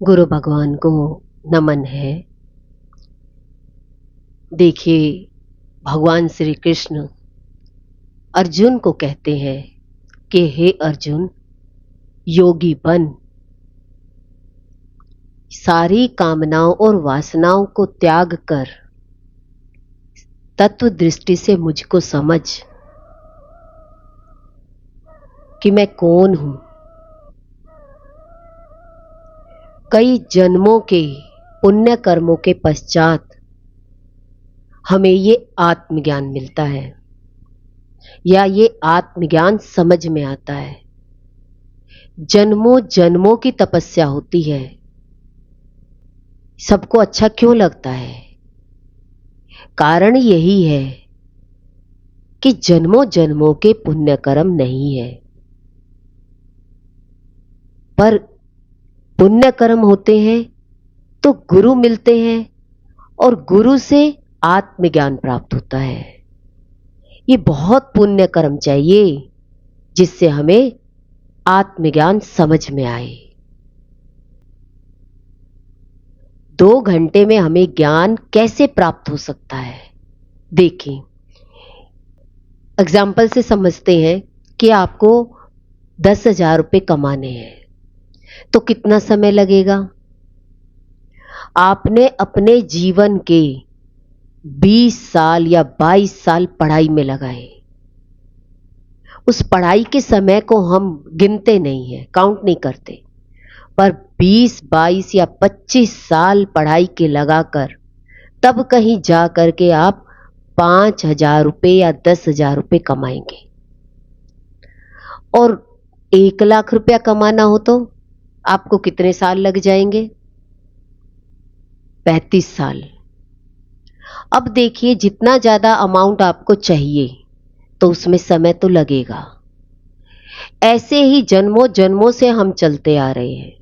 गुरु भगवान को नमन है। देखिए, भगवान श्री कृष्ण अर्जुन को कहते हैं कि हे अर्जुन, योगी बन, सारी कामनाओं और वासनाओं को त्याग कर तत्व दृष्टि से मुझको समझ कि मैं कौन हूं। कई जन्मों के पुण्य कर्मों के पश्चात हमें ये आत्मज्ञान मिलता है या ये आत्मज्ञान समझ में आता है। जन्मों जन्मों की तपस्या होती है। सबको अच्छा क्यों लगता है? कारण यही है कि जन्मों जन्मों के पुण्य कर्म नहीं है, पर पुण्य कर्म होते हैं तो गुरु मिलते हैं और गुरु से आत्मज्ञान प्राप्त होता है। ये बहुत पुण्य कर्म चाहिए जिससे हमें आत्मज्ञान समझ में आए। 2 घंटे में हमें ज्ञान कैसे प्राप्त हो सकता है? देखें, एग्जाम्पल से समझते हैं कि आपको 10,000 रुपये कमाने हैं तो कितना समय लगेगा? आपने अपने जीवन के 20 साल या 22 साल पढ़ाई में लगाए। उस पढ़ाई के समय को हम गिनते नहीं हैं, काउंट नहीं करते, पर 20, 22 या 25 साल पढ़ाई के लगाकर तब कहीं जा करके आप 5,000 रुपये या 10,000 रुपये कमाएंगे। और 1 लाख रुपया कमाना हो तो आपको कितने साल लग जाएंगे? 35 साल। अब देखिए, जितना ज्यादा अमाउंट आपको चाहिए तो उसमें समय तो लगेगा। ऐसे ही जन्मों जन्मों से हम चलते आ रहे हैं।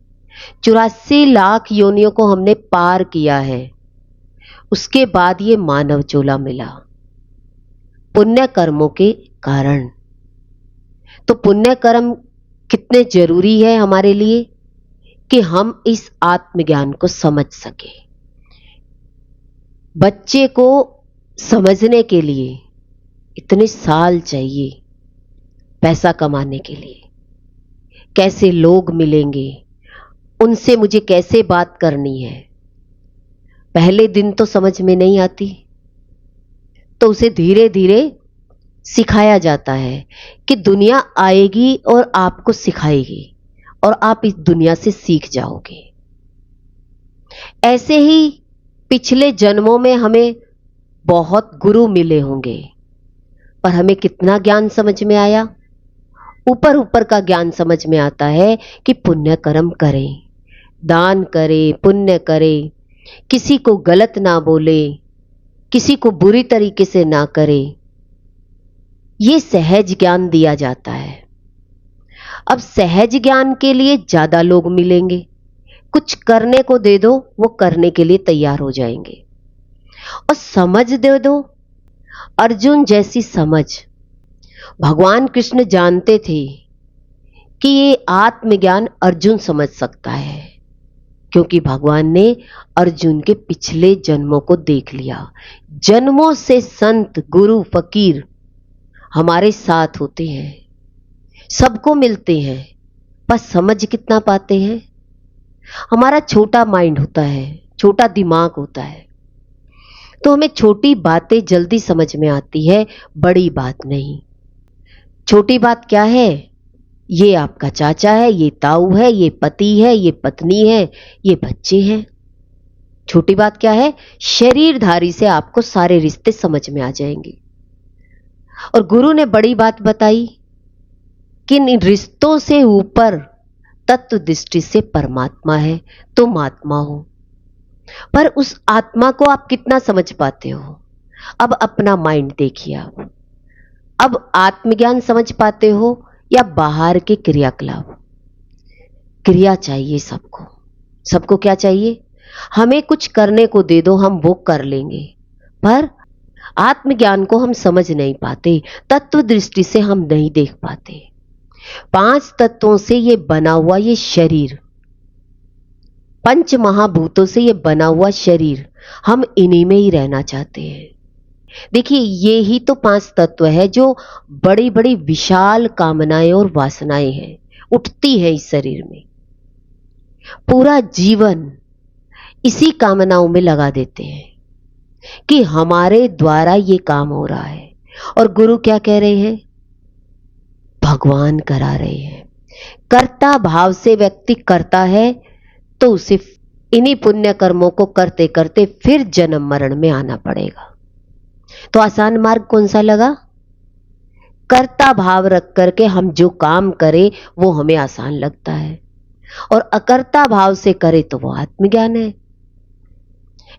84 लाख योनियों को हमने पार किया है। उसके बाद ये मानव चोला मिला पुण्य कर्मों के कारण। तो पुण्य कर्म कितने जरूरी है हमारे लिए कि हम इस आत्मज्ञान को समझ सके। बच्चे को समझने के लिए इतने साल चाहिए, पैसा कमाने के लिए। कैसे लोग मिलेंगे, उनसे मुझे कैसे बात करनी है, पहले दिन तो समझ में नहीं आती, तो उसे धीरे धीरे सिखाया जाता है कि दुनिया आएगी और आपको सिखाएगी और आप इस दुनिया से सीख जाओगे। ऐसे ही पिछले जन्मों में हमें बहुत गुरु मिले होंगे, पर हमें कितना ज्ञान समझ में आया? ऊपर ऊपर का ज्ञान समझ में आता है कि पुण्य कर्म करें, दान करें, पुण्य करें, किसी को गलत ना बोले, किसी को बुरी तरीके से ना करे। ये सहज ज्ञान दिया जाता है। अब सहज ज्ञान के लिए ज्यादा लोग मिलेंगे, कुछ करने को दे दो वो करने के लिए तैयार हो जाएंगे। और समझ दे दो, अर्जुन जैसी समझ भगवान कृष्ण जानते थे कि ये आत्मज्ञान अर्जुन समझ सकता है, क्योंकि भगवान ने अर्जुन के पिछले जन्मों को देख लिया। जन्मों से संत, गुरु, फकीर हमारे साथ होते हैं, सबको मिलते हैं, पर समझ कितना पाते हैं? हमारा छोटा माइंड होता है, छोटा दिमाग होता है, तो हमें छोटी बातें जल्दी समझ में आती है, बड़ी बात नहीं। छोटी बात क्या है? ये आपका चाचा है, ये ताऊ है, ये पति है, ये पत्नी है, ये बच्चे हैं। छोटी बात क्या है? शरीरधारी से आपको सारे रिश्ते समझ में आ जाएंगे। और गुरु ने बड़ी बात बताई कि इन रिश्तों से ऊपर तत्व दृष्टि से परमात्मा है, तुम आत्मा हो। पर उस आत्मा को आप कितना समझ पाते हो? अब अपना माइंड देखिए आप। अब आत्मज्ञान समझ पाते हो या बाहर के क्रियाकलाप? क्रिया चाहिए सबको। सबको क्या चाहिए? हमें कुछ करने को दे दो, हम वो कर लेंगे, पर आत्मज्ञान को हम समझ नहीं पाते, तत्व दृष्टि से हम नहीं देख पाते। 5 तत्वों से ये बना हुआ ये शरीर पंच महाभूतों से ये बना हुआ शरीर, हम इन्हीं में ही रहना चाहते हैं। देखिए, ये ही तो 5 तत्व है जो बड़ी बड़ी विशाल कामनाएं और वासनाएं हैं, उठती है इस शरीर में। पूरा जीवन इसी कामनाओं में लगा देते हैं कि हमारे द्वारा ये काम हो रहा है। और गुरु क्या कह रहे हैं? भगवान करा रहे हैं। कर्ता भाव से व्यक्ति करता है तो उसे इन्हीं पुण्य कर्मों को करते करते फिर जन्म मरण में आना पड़ेगा। तो आसान मार्ग कौन सा लगा? कर्ता भाव रख करके हम जो काम करें वो हमें आसान लगता है, और अकर्ता भाव से करे तो वो आत्मज्ञान है।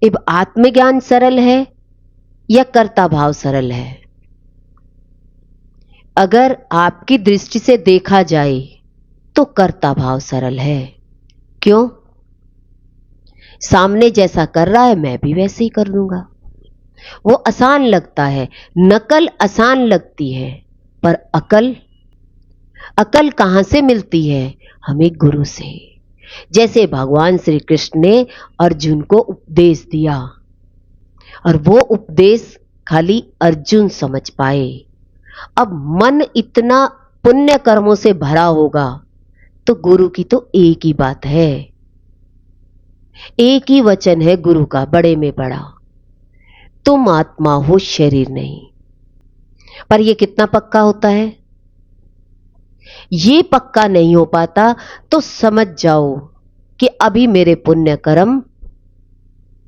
अब आत्मज्ञान सरल है या कर्ता भाव सरल है? अगर आपकी दृष्टि से देखा जाए तो कर्ता भाव सरल है। क्यों? सामने जैसा कर रहा है मैं भी वैसे ही कर लूंगा, वो आसान लगता है। नकल आसान लगती है, पर अकल कहां से मिलती है? हमें गुरु से। जैसे भगवान श्री कृष्ण ने अर्जुन को उपदेश दिया, और वो उपदेश खाली अर्जुन समझ पाए। अब मन इतना पुण्य कर्मों से भरा होगा तो गुरु की तो एक ही बात है, एक ही वचन है गुरु का, बड़े में बड़ा, तुम आत्मा हो, शरीर नहीं। पर यह कितना पक्का होता है? ये पक्का नहीं हो पाता तो समझ जाओ कि अभी मेरे पुण्य कर्म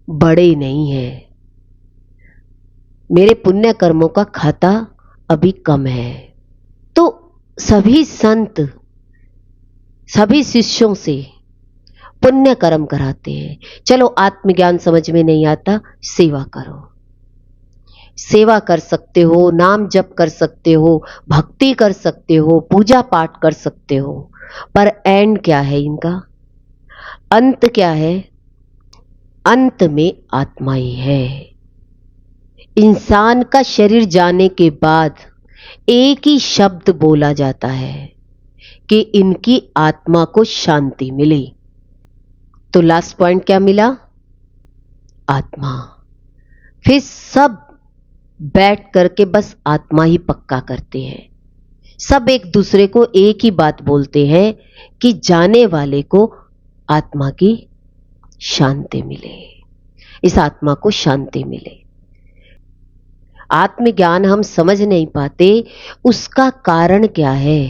बड़े नहीं है, मेरे पुण्य कर्मों का खाता अभी कम है। तो सभी संत सभी शिष्यों से पुण्य कर्म कराते हैं। चलो आत्मज्ञान समझ में नहीं आता, सेवा करो। सेवा कर सकते हो, नाम जप कर सकते हो, भक्ति कर सकते हो, पूजा पाठ कर सकते हो, पर एंड क्या है इनका? अंत क्या है? अंत में आत्मा ही है। इंसान का शरीर जाने के बाद एक ही शब्द बोला जाता है कि इनकी आत्मा को शांति मिली। तो लास्ट पॉइंट क्या मिला? आत्मा। फिर सब बैठ करके बस आत्मा ही पक्का करते हैं। सब एक दूसरे को एक ही बात बोलते हैं कि जाने वाले को आत्मा की शांति मिले, इस आत्मा को शांति मिले। आत्मज्ञान हम समझ नहीं पाते, उसका कारण क्या है?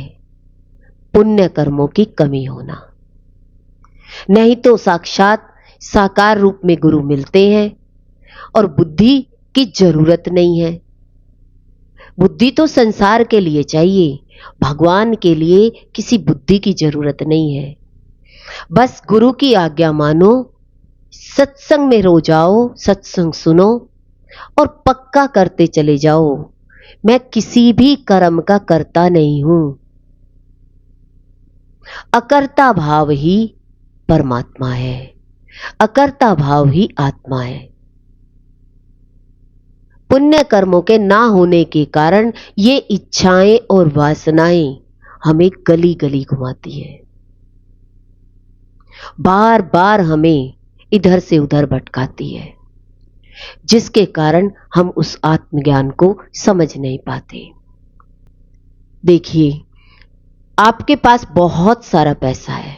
पुण्य कर्मों की कमी होना। नहीं तो साक्षात साकार रूप में गुरु मिलते हैं और बुद्धि की जरूरत नहीं है। बुद्धि तो संसार के लिए चाहिए, भगवान के लिए किसी बुद्धि की जरूरत नहीं है। बस गुरु की आज्ञा मानो, सत्संग में रो जाओ, सत्संग सुनो और पक्का करते चले जाओ, मैं किसी भी कर्म का कर्ता नहीं हूं। अकर्ता भाव ही परमात्मा है, अकर्ता भाव ही आत्मा है। पुण्य कर्मों के ना होने के कारण ये इच्छाएं और वासनाएं हमें गली गली घुमाती है, बार बार हमें इधर से उधर भटकाती है, जिसके कारण हम उस आत्मज्ञान को समझ नहीं पाते। देखिए, आपके पास बहुत सारा पैसा है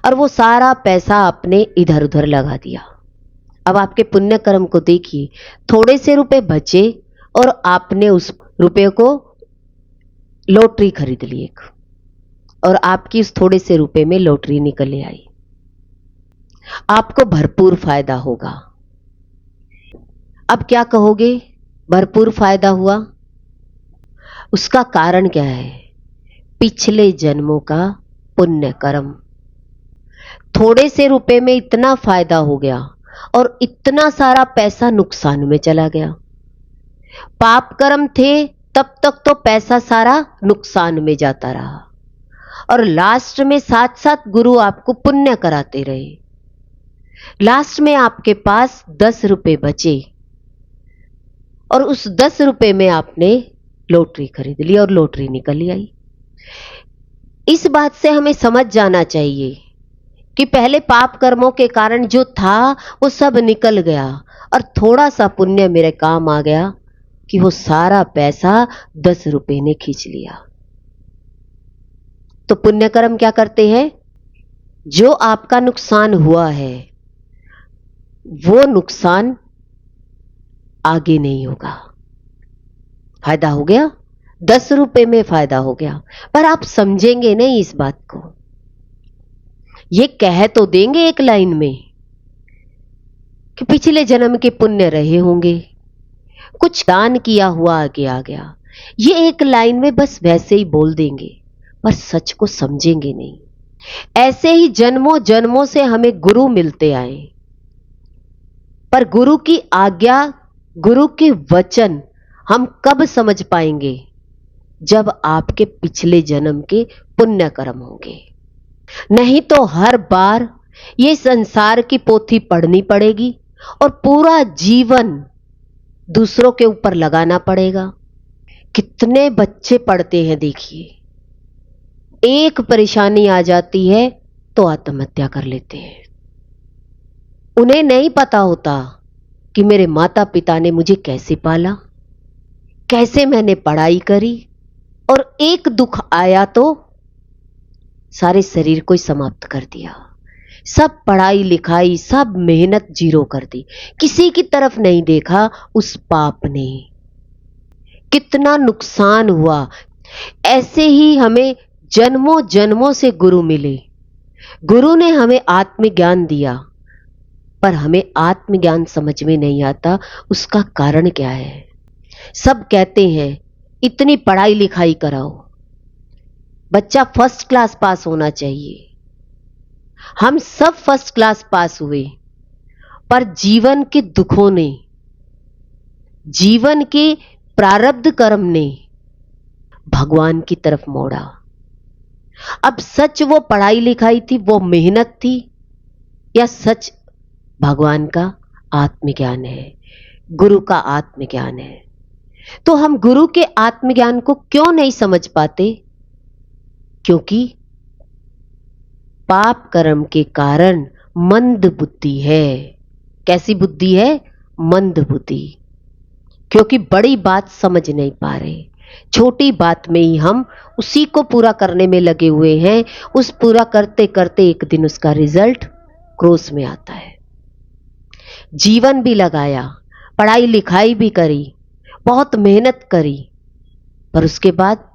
और वो सारा पैसा आपने इधर उधर लगा दिया। अब आपके पुण्य कर्म को देखिए, थोड़े से रुपए बचे और आपने उस रुपए को लॉटरी खरीद ली एक, और आपकी उस थोड़े से रुपए में लॉटरी निकल आई, आपको भरपूर फायदा होगा। अब क्या कहोगे? भरपूर फायदा हुआ, उसका कारण क्या है? पिछले जन्मों का पुण्य कर्म। थोड़े से रुपए में इतना फायदा हो गया और इतना सारा पैसा नुकसान में चला गया। पाप कर्म थे तब तक तो पैसा सारा नुकसान में जाता रहा, और लास्ट में साथ साथ गुरु आपको पुण्य कराते रहे। लास्ट में आपके पास 10 रुपए बचे और उस 10 रुपए में आपने लॉटरी खरीद ली और लॉटरी निकल आई। इस बात से हमें समझ जाना चाहिए कि पहले पाप कर्मों के कारण जो था वो सब निकल गया और थोड़ा सा पुण्य मेरे काम आ गया कि वो सारा पैसा 10 रुपए ने खींच लिया। तो पुण्य कर्म क्या करते हैं? जो आपका नुकसान हुआ है वो नुकसान आगे नहीं होगा। फायदा हो गया, 10 रुपए में फायदा हो गया, पर आप समझेंगे नहीं इस बात को। ये कह तो देंगे एक लाइन में कि पिछले जन्म के पुण्य रहे होंगे, कुछ दान किया हुआ आगे आ गया, ये एक लाइन में बस वैसे ही बोल देंगे, पर सच को समझेंगे नहीं। ऐसे ही जन्मों जन्मों से हमें गुरु मिलते आए, पर गुरु की आज्ञा, गुरु के वचन हम कब समझ पाएंगे? जब आपके पिछले जन्म के पुण्य कर्म होंगे। नहीं तो हर बार ये संसार की पोथी पढ़नी पड़ेगी और पूरा जीवन दूसरों के ऊपर लगाना पड़ेगा। कितने बच्चे पढ़ते हैं देखिए, एक परेशानी आ जाती है तो आत्महत्या कर लेते हैं। उन्हें नहीं पता होता कि मेरे माता पिता ने मुझे कैसे पाला, कैसे मैंने पढ़ाई करी, और एक दुख आया तो सारे शरीर को ही समाप्त कर दिया। सब पढ़ाई लिखाई, सब मेहनत जीरो कर दी, किसी की तरफ नहीं देखा उस पाप ने। कितना नुकसान हुआ। ऐसे ही हमें जन्मों जन्मों से गुरु मिले, गुरु ने हमें आत्मज्ञान दिया, पर हमें आत्मज्ञान समझ में नहीं आता उसका कारण क्या है। सब कहते हैं इतनी पढ़ाई लिखाई कराओ, बच्चा फर्स्ट क्लास पास होना चाहिए। हम सब फर्स्ट क्लास पास हुए, पर जीवन के दुखों ने, जीवन के प्रारब्ध कर्म ने भगवान की तरफ मोड़ा। अब सच वो पढ़ाई लिखाई थी, वो मेहनत थी, या सच भगवान का आत्मज्ञान है, गुरु का आत्मज्ञान है? तो हम गुरु के आत्मज्ञान को क्यों नहीं समझ पाते? क्योंकि पाप कर्म के कारण मंद बुद्धि है। कैसी बुद्धि है? मंद बुद्धि। क्योंकि बड़ी बात समझ नहीं पा रहे, छोटी बात में ही हम उसी को पूरा करने में लगे हुए हैं। उस पूरा करते करते एक दिन उसका रिजल्ट क्रोस में आता है। जीवन भी लगाया, पढ़ाई लिखाई भी करी, बहुत मेहनत करी, पर उसके बाद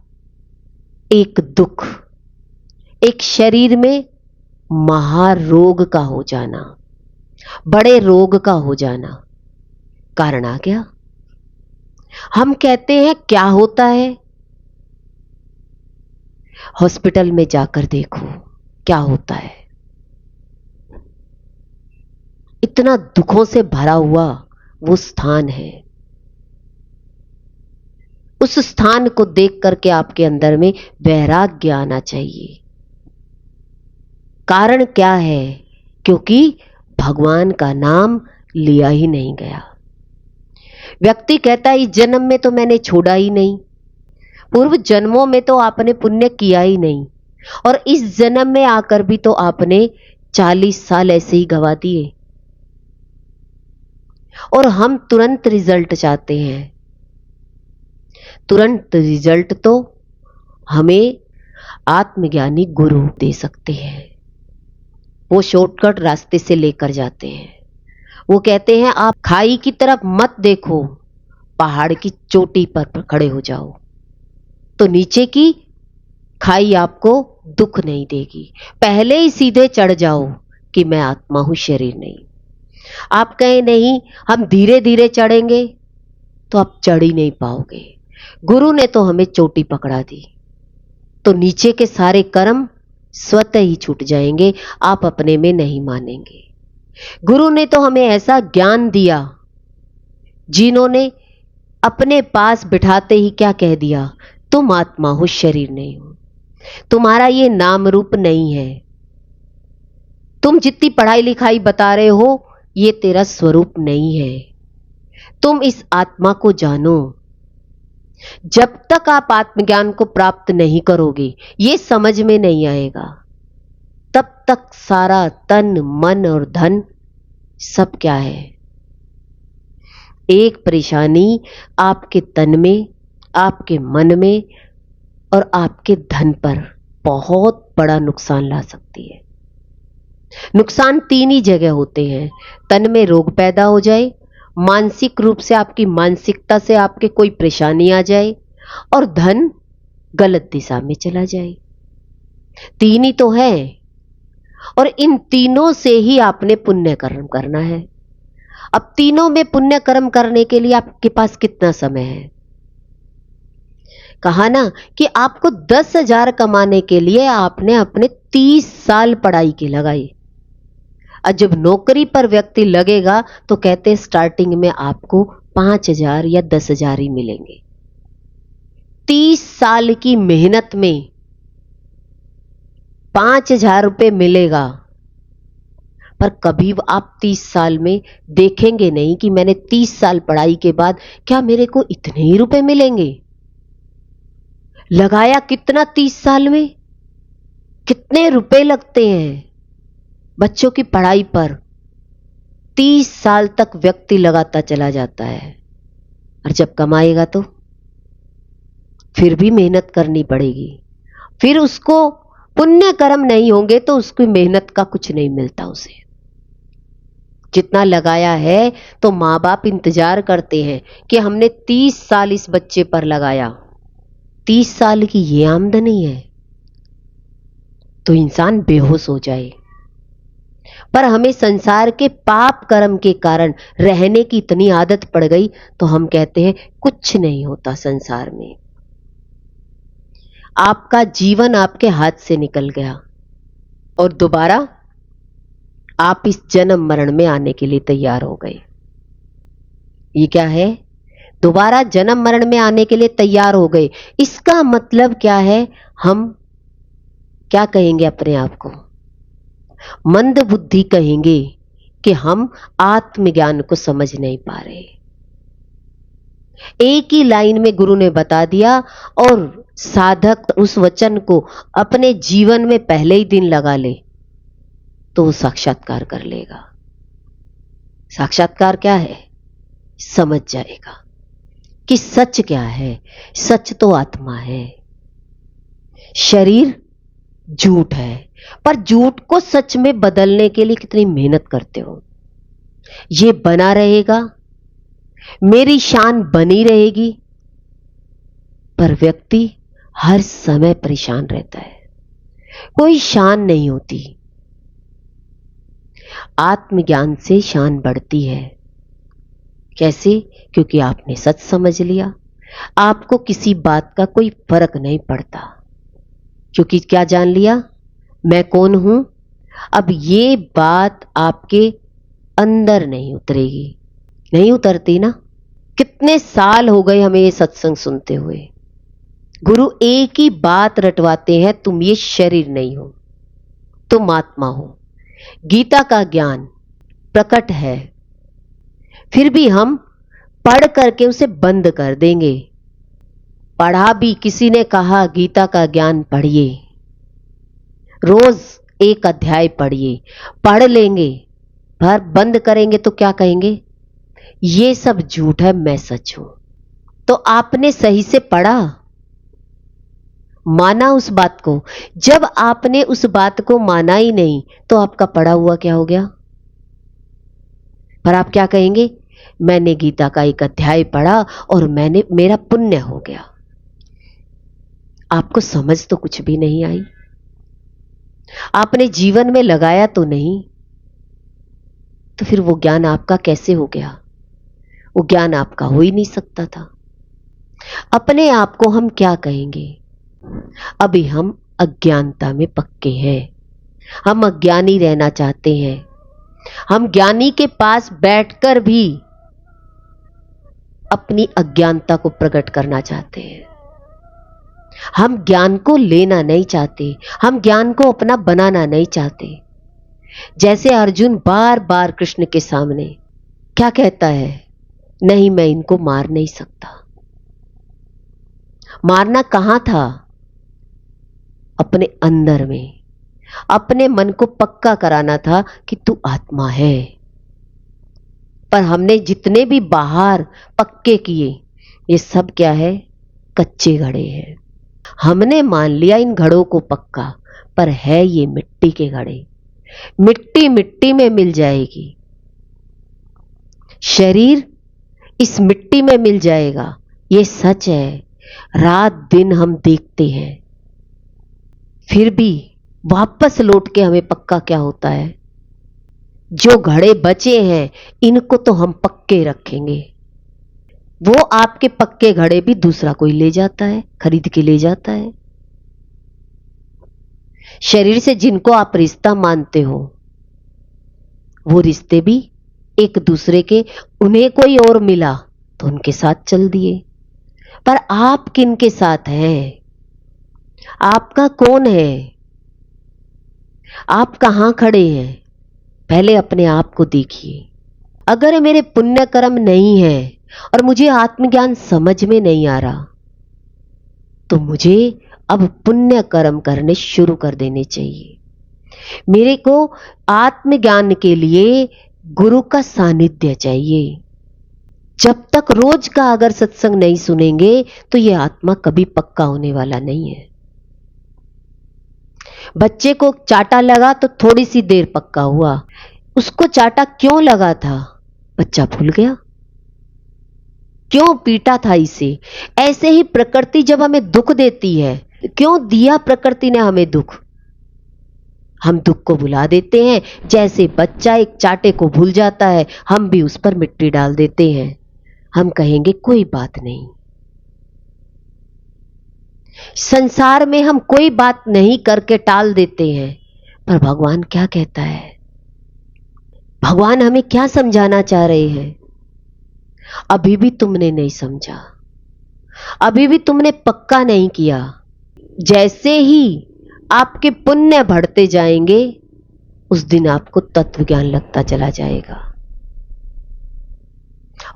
एक दुख, एक शरीर में महारोग का हो जाना, बड़े रोग का हो जाना, कारण आ गया। हम कहते हैं क्या होता है? हॉस्पिटल में जाकर देखो क्या होता है। इतना दुखों से भरा हुआ वो स्थान है। उस स्थान को देख करके आपके अंदर में वैराग्य आना चाहिए। कारण क्या है? क्योंकि भगवान का नाम लिया ही नहीं गया। व्यक्ति कहता है इस जन्म में तो मैंने छोड़ा ही नहीं, पूर्व जन्मों में तो आपने पुण्य किया ही नहीं, और इस जन्म में आकर भी तो आपने 40 साल ऐसे ही गवा दिए। और हम तुरंत रिजल्ट चाहते हैं। तुरंत रिजल्ट तो हमें आत्मज्ञानी गुरु दे सकते हैं। वो शॉर्टकट रास्ते से लेकर जाते हैं। वो कहते हैं आप खाई की तरफ मत देखो, पहाड़ की चोटी पर खड़े हो जाओ, तो नीचे की खाई आपको दुख नहीं देगी। पहले ही सीधे चढ़ जाओ कि मैं आत्मा हूं, शरीर नहीं। आप कहें नहीं हम धीरे धीरे चढ़ेंगे, तो आप चढ़ ही नहीं पाओगे। गुरु ने तो हमें चोटी पकड़ा दी, तो नीचे के सारे कर्म स्वतः ही छूट जाएंगे, आप अपने में नहीं मानेंगे। गुरु ने तो हमें ऐसा ज्ञान दिया, जिन्होंने अपने पास बिठाते ही क्या कह दिया, तुम आत्मा हो, शरीर नहीं हो। तुम्हारा ये नाम रूप नहीं है। तुम जितनी पढ़ाई लिखाई बता रहे हो, ये तेरा स्वरूप नहीं है। तुम इस आत्मा को जानो। जब तक आप आत्मज्ञान को प्राप्त नहीं करोगे, ये समझ में नहीं आएगा, तब तक सारा तन मन और धन सब क्या है? एक परेशानी आपके तन में, आपके मन में और आपके धन पर बहुत बड़ा नुकसान ला सकती है। नुकसान तीन ही जगह होते हैं। तन में रोग पैदा हो जाए, मानसिक रूप से आपकी मानसिकता से आपके कोई परेशानी आ जाए, और धन गलत दिशा में चला जाए। तीन ही तो है, और इन तीनों से ही आपने पुण्य कर्म करना है। अब तीनों में पुण्य कर्म करने के लिए आपके पास कितना समय है? कहा ना कि आपको 10,000 कमाने के लिए आपने अपने 30 साल पढ़ाई की लगाई, और जब नौकरी पर व्यक्ति लगेगा तो कहते हैं स्टार्टिंग में आपको 5,000 या 10,000 ही मिलेंगे। 30 साल की मेहनत में 5,000 रुपए मिलेगा, पर कभी आप 30 साल में देखेंगे नहीं कि मैंने 30 साल पढ़ाई के बाद क्या मेरे को इतने ही रुपए मिलेंगे। लगाया कितना 30 साल में, कितने रुपए लगते हैं बच्चों की पढ़ाई पर। 30 साल तक व्यक्ति लगाता चला जाता है, और जब कमाएगा तो फिर भी मेहनत करनी पड़ेगी। फिर उसको पुण्य कर्म नहीं होंगे तो उसकी मेहनत का कुछ नहीं मिलता उसे। जितना लगाया है तो मां बाप इंतजार करते हैं कि हमने 30 साल इस बच्चे पर लगाया, 30 साल की ये आमदनी है, तो इंसान बेहोश हो जाए। पर हमें संसार के पाप कर्म के कारण रहने की इतनी आदत पड़ गई तो हम कहते हैं कुछ नहीं होता संसार में। आपका जीवन आपके हाथ से निकल गया, और दोबारा आप इस जन्म मरण में आने के लिए तैयार हो गए। ये क्या है? दोबारा जन्म मरण में आने के लिए तैयार हो गए। इसका मतलब क्या है? हम क्या कहेंगे अपने आप को? मंद बुद्धि कहेंगे कि हम आत्मज्ञान को समझ नहीं पा रहे। एक ही लाइन में गुरु ने बता दिया, और साधक उस वचन को अपने जीवन में पहले ही दिन लगा ले तो वो साक्षात्कार कर लेगा। साक्षात्कार क्या है? समझ जाएगा कि सच क्या है। सच तो आत्मा है, शरीर झूठ है। पर झूठ को सच में बदलने के लिए कितनी मेहनत करते हो। ये बना रहेगा, मेरी शान बनी रहेगी, पर व्यक्ति हर समय परेशान रहता है, कोई शान नहीं होती। आत्मज्ञान से शान बढ़ती है। कैसे? क्योंकि आपने सच समझ लिया, आपको किसी बात का कोई फर्क नहीं पड़ता, क्योंकि क्या जान लिया? मैं कौन हूं। अब ये बात आपके अंदर नहीं उतरेगी, नहीं उतरती ना। कितने साल हो गए हमें ये सत्संग सुनते हुए। गुरु एक ही बात रटवाते हैं, तुम ये शरीर नहीं हो, तुम आत्मा हो। गीता का ज्ञान प्रकट है, फिर भी हम पढ़ करके उसे बंद कर देंगे। पढ़ा भी, किसी ने कहा गीता का ज्ञान पढ़िए, रोज एक अध्याय पढ़िए, पढ़ लेंगे, पर बंद करेंगे तो क्या कहेंगे? ये सब झूठ है, मैं सच हूं। तो आपने सही से पढ़ा, माना उस बात को। जब आपने उस बात को माना ही नहीं तो आपका पढ़ा हुआ क्या हो गया? पर आप क्या कहेंगे? मैंने गीता का एक अध्याय पढ़ा और मेरा पुण्य हो गया। आपको समझ तो कुछ भी नहीं आई, आपने जीवन में लगाया तो नहीं, तो फिर वो ज्ञान आपका कैसे हो गया? वो ज्ञान आपका हो ही नहीं सकता था। अपने आप को हम क्या कहेंगे? अभी हम अज्ञानता में पक्के हैं, हम अज्ञानी रहना चाहते हैं। हम ज्ञानी के पास बैठकर भी अपनी अज्ञानता को प्रकट करना चाहते हैं। हम ज्ञान को लेना नहीं चाहते, हम ज्ञान को अपना बनाना नहीं चाहते। जैसे अर्जुन बार बार कृष्ण के सामने क्या कहता है? नहीं, मैं इनको मार नहीं सकता। मारना कहां था? अपने अंदर में। अपने मन को पक्का कराना था कि तू आत्मा है। पर हमने जितने भी बाहर पक्के किए, ये सब क्या है? कच्चे घड़े हैं। हमने मान लिया इन घड़ों को पक्का, पर है ये मिट्टी के घड़े। मिट्टी मिट्टी में मिल जाएगी। शरीर इस मिट्टी में मिल जाएगा, ये सच है। रात दिन हम देखते हैं, फिर भी वापस लौट के हमें पक्का क्या होता है? जो घड़े बचे हैं इनको तो हम पक्के रखेंगे। वो आपके पक्के घड़े भी दूसरा कोई ले जाता है, खरीद के ले जाता है। शरीर से जिनको आप रिश्ता मानते हो, वो रिश्ते भी एक दूसरे के, उन्हें कोई और मिला तो उनके साथ चल दिए। पर आप किन के साथ हैं? आपका कौन है? आप कहां खड़े हैं? पहले अपने आप को देखिए। अगर मेरे पुण्य कर्म नहीं है और मुझे आत्मज्ञान समझ में नहीं आ रहा, तो मुझे अब पुण्य कर्म करने शुरू कर देने चाहिए। मेरे को आत्मज्ञान के लिए गुरु का सानिध्य चाहिए। जब तक रोज का अगर सत्संग नहीं सुनेंगे तो ये आत्मा कभी पक्का होने वाला नहीं है। बच्चे को चाटा लगा तो थोड़ी सी देर पक्का हुआ। उसको चाटा क्यों लगा था? बच्चा भूल गया। क्यों पीटा था इसे? ऐसे ही प्रकृति जब हमें दुख देती है, क्यों दिया प्रकृति ने हमें दुख? हम दुख को भुला देते हैं। जैसे बच्चा एक चाटे को भूल जाता है, हम भी उस पर मिट्टी डाल देते हैं। हम कहेंगे कोई बात नहीं। संसार में हम कोई बात नहीं करके टाल देते हैं, पर भगवान क्या कहता है? भगवान हमें क्या समझाना चाह रहे हैं? अभी भी तुमने नहीं समझा, अभी भी तुमने पक्का नहीं किया। जैसे ही आपके पुण्य बढ़ते जाएंगे, उस दिन आपको तत्व ज्ञान लगता चला जाएगा।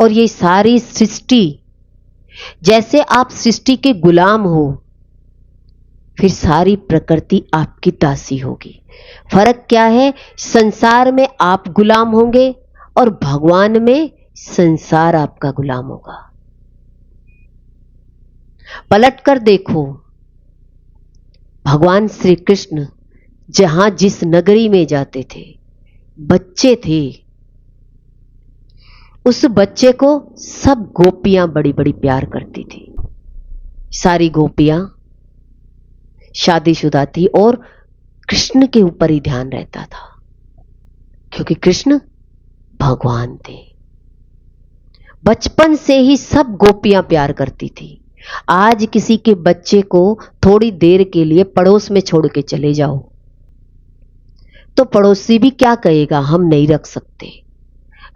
और ये सारी सृष्टि, जैसे आप सृष्टि के गुलाम हो, फिर सारी प्रकृति आपकी दासी होगी। फर्क क्या है? संसार में आप गुलाम होंगे और भगवान में संसार आपका गुलाम होगा। पलट कर देखो, भगवान श्री कृष्ण जहां जिस नगरी में जाते थे, बच्चे थे, उस बच्चे को सब गोपियां बड़ी बड़ी प्यार करती थी। सारी गोपियां शादीशुदा थी और कृष्ण के ऊपर ही ध्यान रहता था, क्योंकि कृष्ण भगवान थे। बचपन से ही सब गोपियां प्यार करती थी। आज किसी के बच्चे को थोड़ी देर के लिए पड़ोस में छोड़ के चले जाओ तो पड़ोसी भी क्या कहेगा? हम नहीं रख सकते,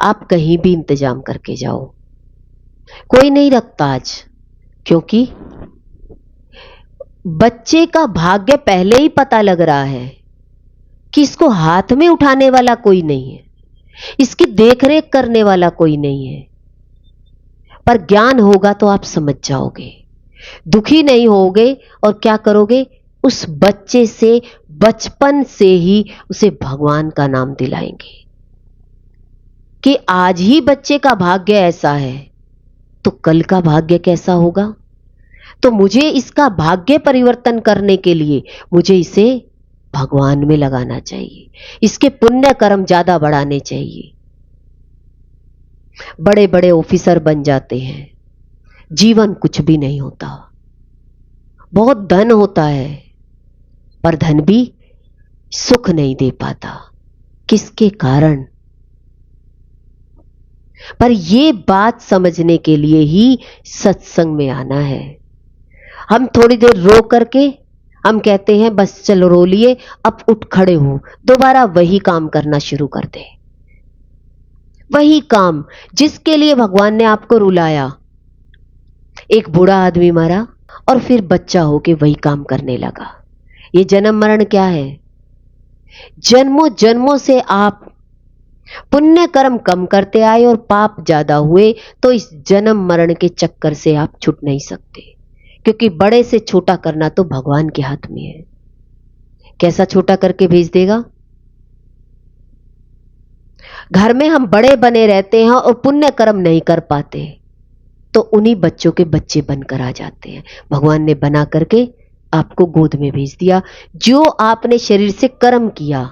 आप कहीं भी इंतजाम करके जाओ। कोई नहीं रखता आज, क्योंकि बच्चे का भाग्य पहले ही पता लग रहा है कि इसको हाथ में उठाने वाला कोई नहीं है, इसकी देखरेख करने वाला कोई नहीं है। पर ज्ञान होगा तो आप समझ जाओगे, दुखी नहीं होगे और क्या करोगे? उस बच्चे से बचपन से ही उसे भगवान का नाम दिलाएंगे कि आज ही बच्चे का भाग्य ऐसा है तो कल का भाग्य कैसा होगा। तो मुझे इसका भाग्य परिवर्तन करने के लिए मुझे इसे भगवान में लगाना चाहिए, इसके पुण्य कर्म ज्यादा बढ़ाने चाहिए। बड़े बड़े ऑफिसर बन जाते हैं, जीवन कुछ भी नहीं होता। बहुत धन होता है, पर धन भी सुख नहीं दे पाता। किसके कारण? पर यह बात समझने के लिए ही सत्संग में आना है। हम थोड़ी देर रो करके हम कहते हैं बस चलो रो लिए, अब उठ खड़े हो, दोबारा वही काम करना शुरू कर दे। वही काम जिसके लिए भगवान ने आपको रुलाया। एक बूढ़ा आदमी मरा और फिर बच्चा होके वही काम करने लगा। ये जन्म मरण क्या है? जन्मों जन्मों से आप पुण्य कर्म कम करते आए और पाप ज्यादा हुए, तो इस जन्म मरण के चक्कर से आप छूट नहीं सकते, क्योंकि बड़े से छोटा करना तो भगवान के हाथ में है। कैसा छोटा करके भेज देगा? घर में हम बड़े बने रहते हैं और पुण्य कर्म नहीं कर पाते, तो उन्हीं बच्चों के बच्चे बनकर आ जाते हैं। भगवान ने बना करके आपको गोद में भेज दिया। जो आपने शरीर से कर्म किया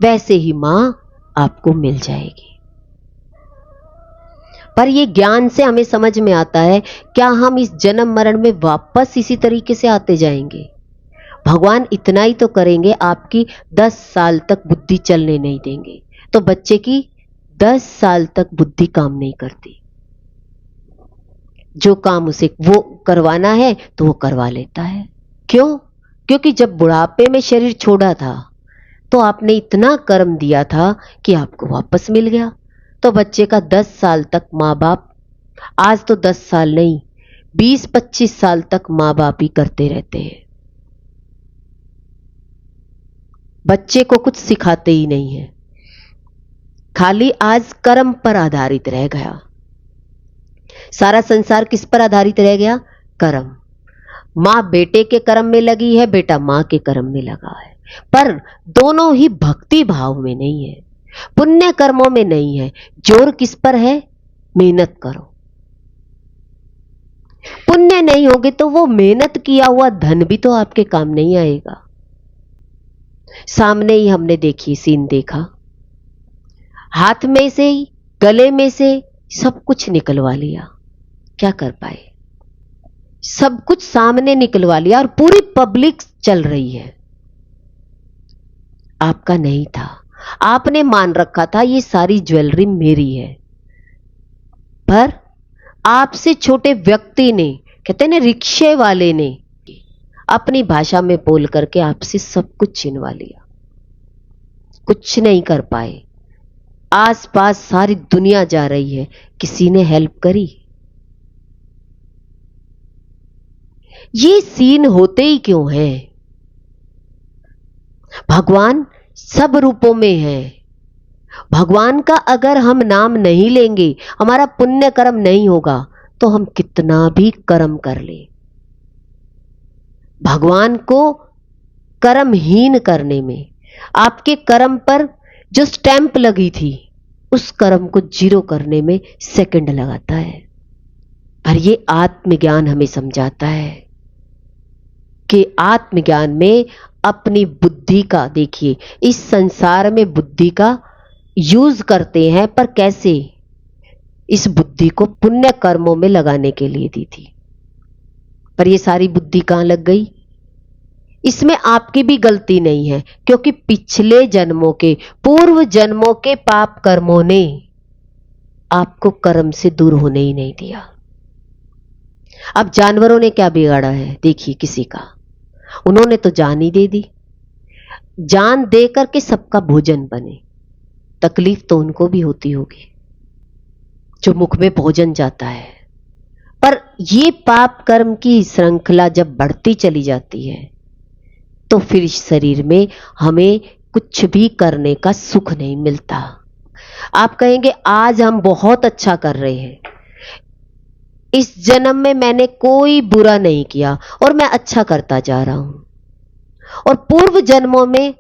वैसे ही मां आपको मिल जाएगी। पर ये ज्ञान से हमें समझ में आता है, क्या हम इस जन्म मरण में वापस इसी तरीके से आते जाएंगे? भगवान इतना ही तो करेंगे, आपकी 10 साल तक बुद्धि चलने नहीं देंगे। तो बच्चे की 10 साल तक बुद्धि काम नहीं करती। जो काम उसे वो करवाना है तो वो करवा लेता है। क्यों? क्योंकि जब बुढ़ापे में शरीर छोड़ा था तो आपने इतना कर्म दिया था कि आपको वापस मिल गया। तो बच्चे का 10 साल तक माँ बाप, आज तो 10 साल नहीं 20-25 साल तक माँ बाप ही करते रहते हैं। बच्चे को कुछ सिखाते ही नहीं है, खाली आज कर्म पर आधारित रह गया। सारा संसार किस पर आधारित रह गया? कर्म। मां बेटे के कर्म में लगी है, बेटा मां के कर्म में लगा है, पर दोनों ही भक्ति भाव में नहीं है, पुण्य कर्मों में नहीं है। जोर किस पर है? मेहनत करो। पुण्य नहीं होगे तो वो मेहनत किया हुआ धन भी तो आपके काम नहीं आएगा। सामने ही हमने देखी सीन देखा, हाथ में से गले में से सब कुछ निकलवा लिया, क्या कर पाए? सब कुछ सामने निकलवा लिया और पूरी पब्लिक चल रही है। आपका नहीं था, आपने मान रखा था ये सारी ज्वेलरी मेरी है, पर आपसे छोटे व्यक्ति ने, कहते ना रिक्शे वाले ने, अपनी भाषा में बोल करके आपसे सब कुछ छीनवा लिया। कुछ नहीं कर पाए। आसपास सारी दुनिया जा रही है, किसी ने हेल्प करी? ये सीन होते ही क्यों है? भगवान सब रूपों में है। भगवान का अगर हम नाम नहीं लेंगे, हमारा पुण्य कर्म नहीं होगा, तो हम कितना भी कर्म कर ले, भगवान को कर्महीन करने में, आपके कर्म पर जो स्टैंप लगी थी उस कर्म को जीरो करने में सेकंड लगाता है। पर ये आत्मज्ञान हमें समझाता है कि आत्मज्ञान में अपनी बुद्धि का, देखिए इस संसार में बुद्धि का यूज करते हैं, पर कैसे? इस बुद्धि को पुण्य कर्मों में लगाने के लिए दी थी, पर ये सारी बुद्धि कहां लग गई? इसमें आपकी भी गलती नहीं है, क्योंकि पिछले जन्मों के, पूर्व जन्मों के पाप कर्मों ने आपको कर्म से दूर होने ही नहीं दिया। अब जानवरों ने क्या बिगाड़ा है? देखिए किसी का, उन्होंने तो जान ही दे दी, जान दे करके सबका भोजन बने। तकलीफ तो उनको भी होती होगी जो मुख में भोजन जाता है। पर ये पाप कर्म की श्रृंखला जब बढ़ती चली जाती है तो फिर इस शरीर में हमें कुछ भी करने का सुख नहीं मिलता। आप कहेंगे आज हम बहुत अच्छा कर रहे हैं, इस जन्म में मैंने कोई बुरा नहीं किया और मैं अच्छा करता जा रहा हूं, और पूर्व जन्मों में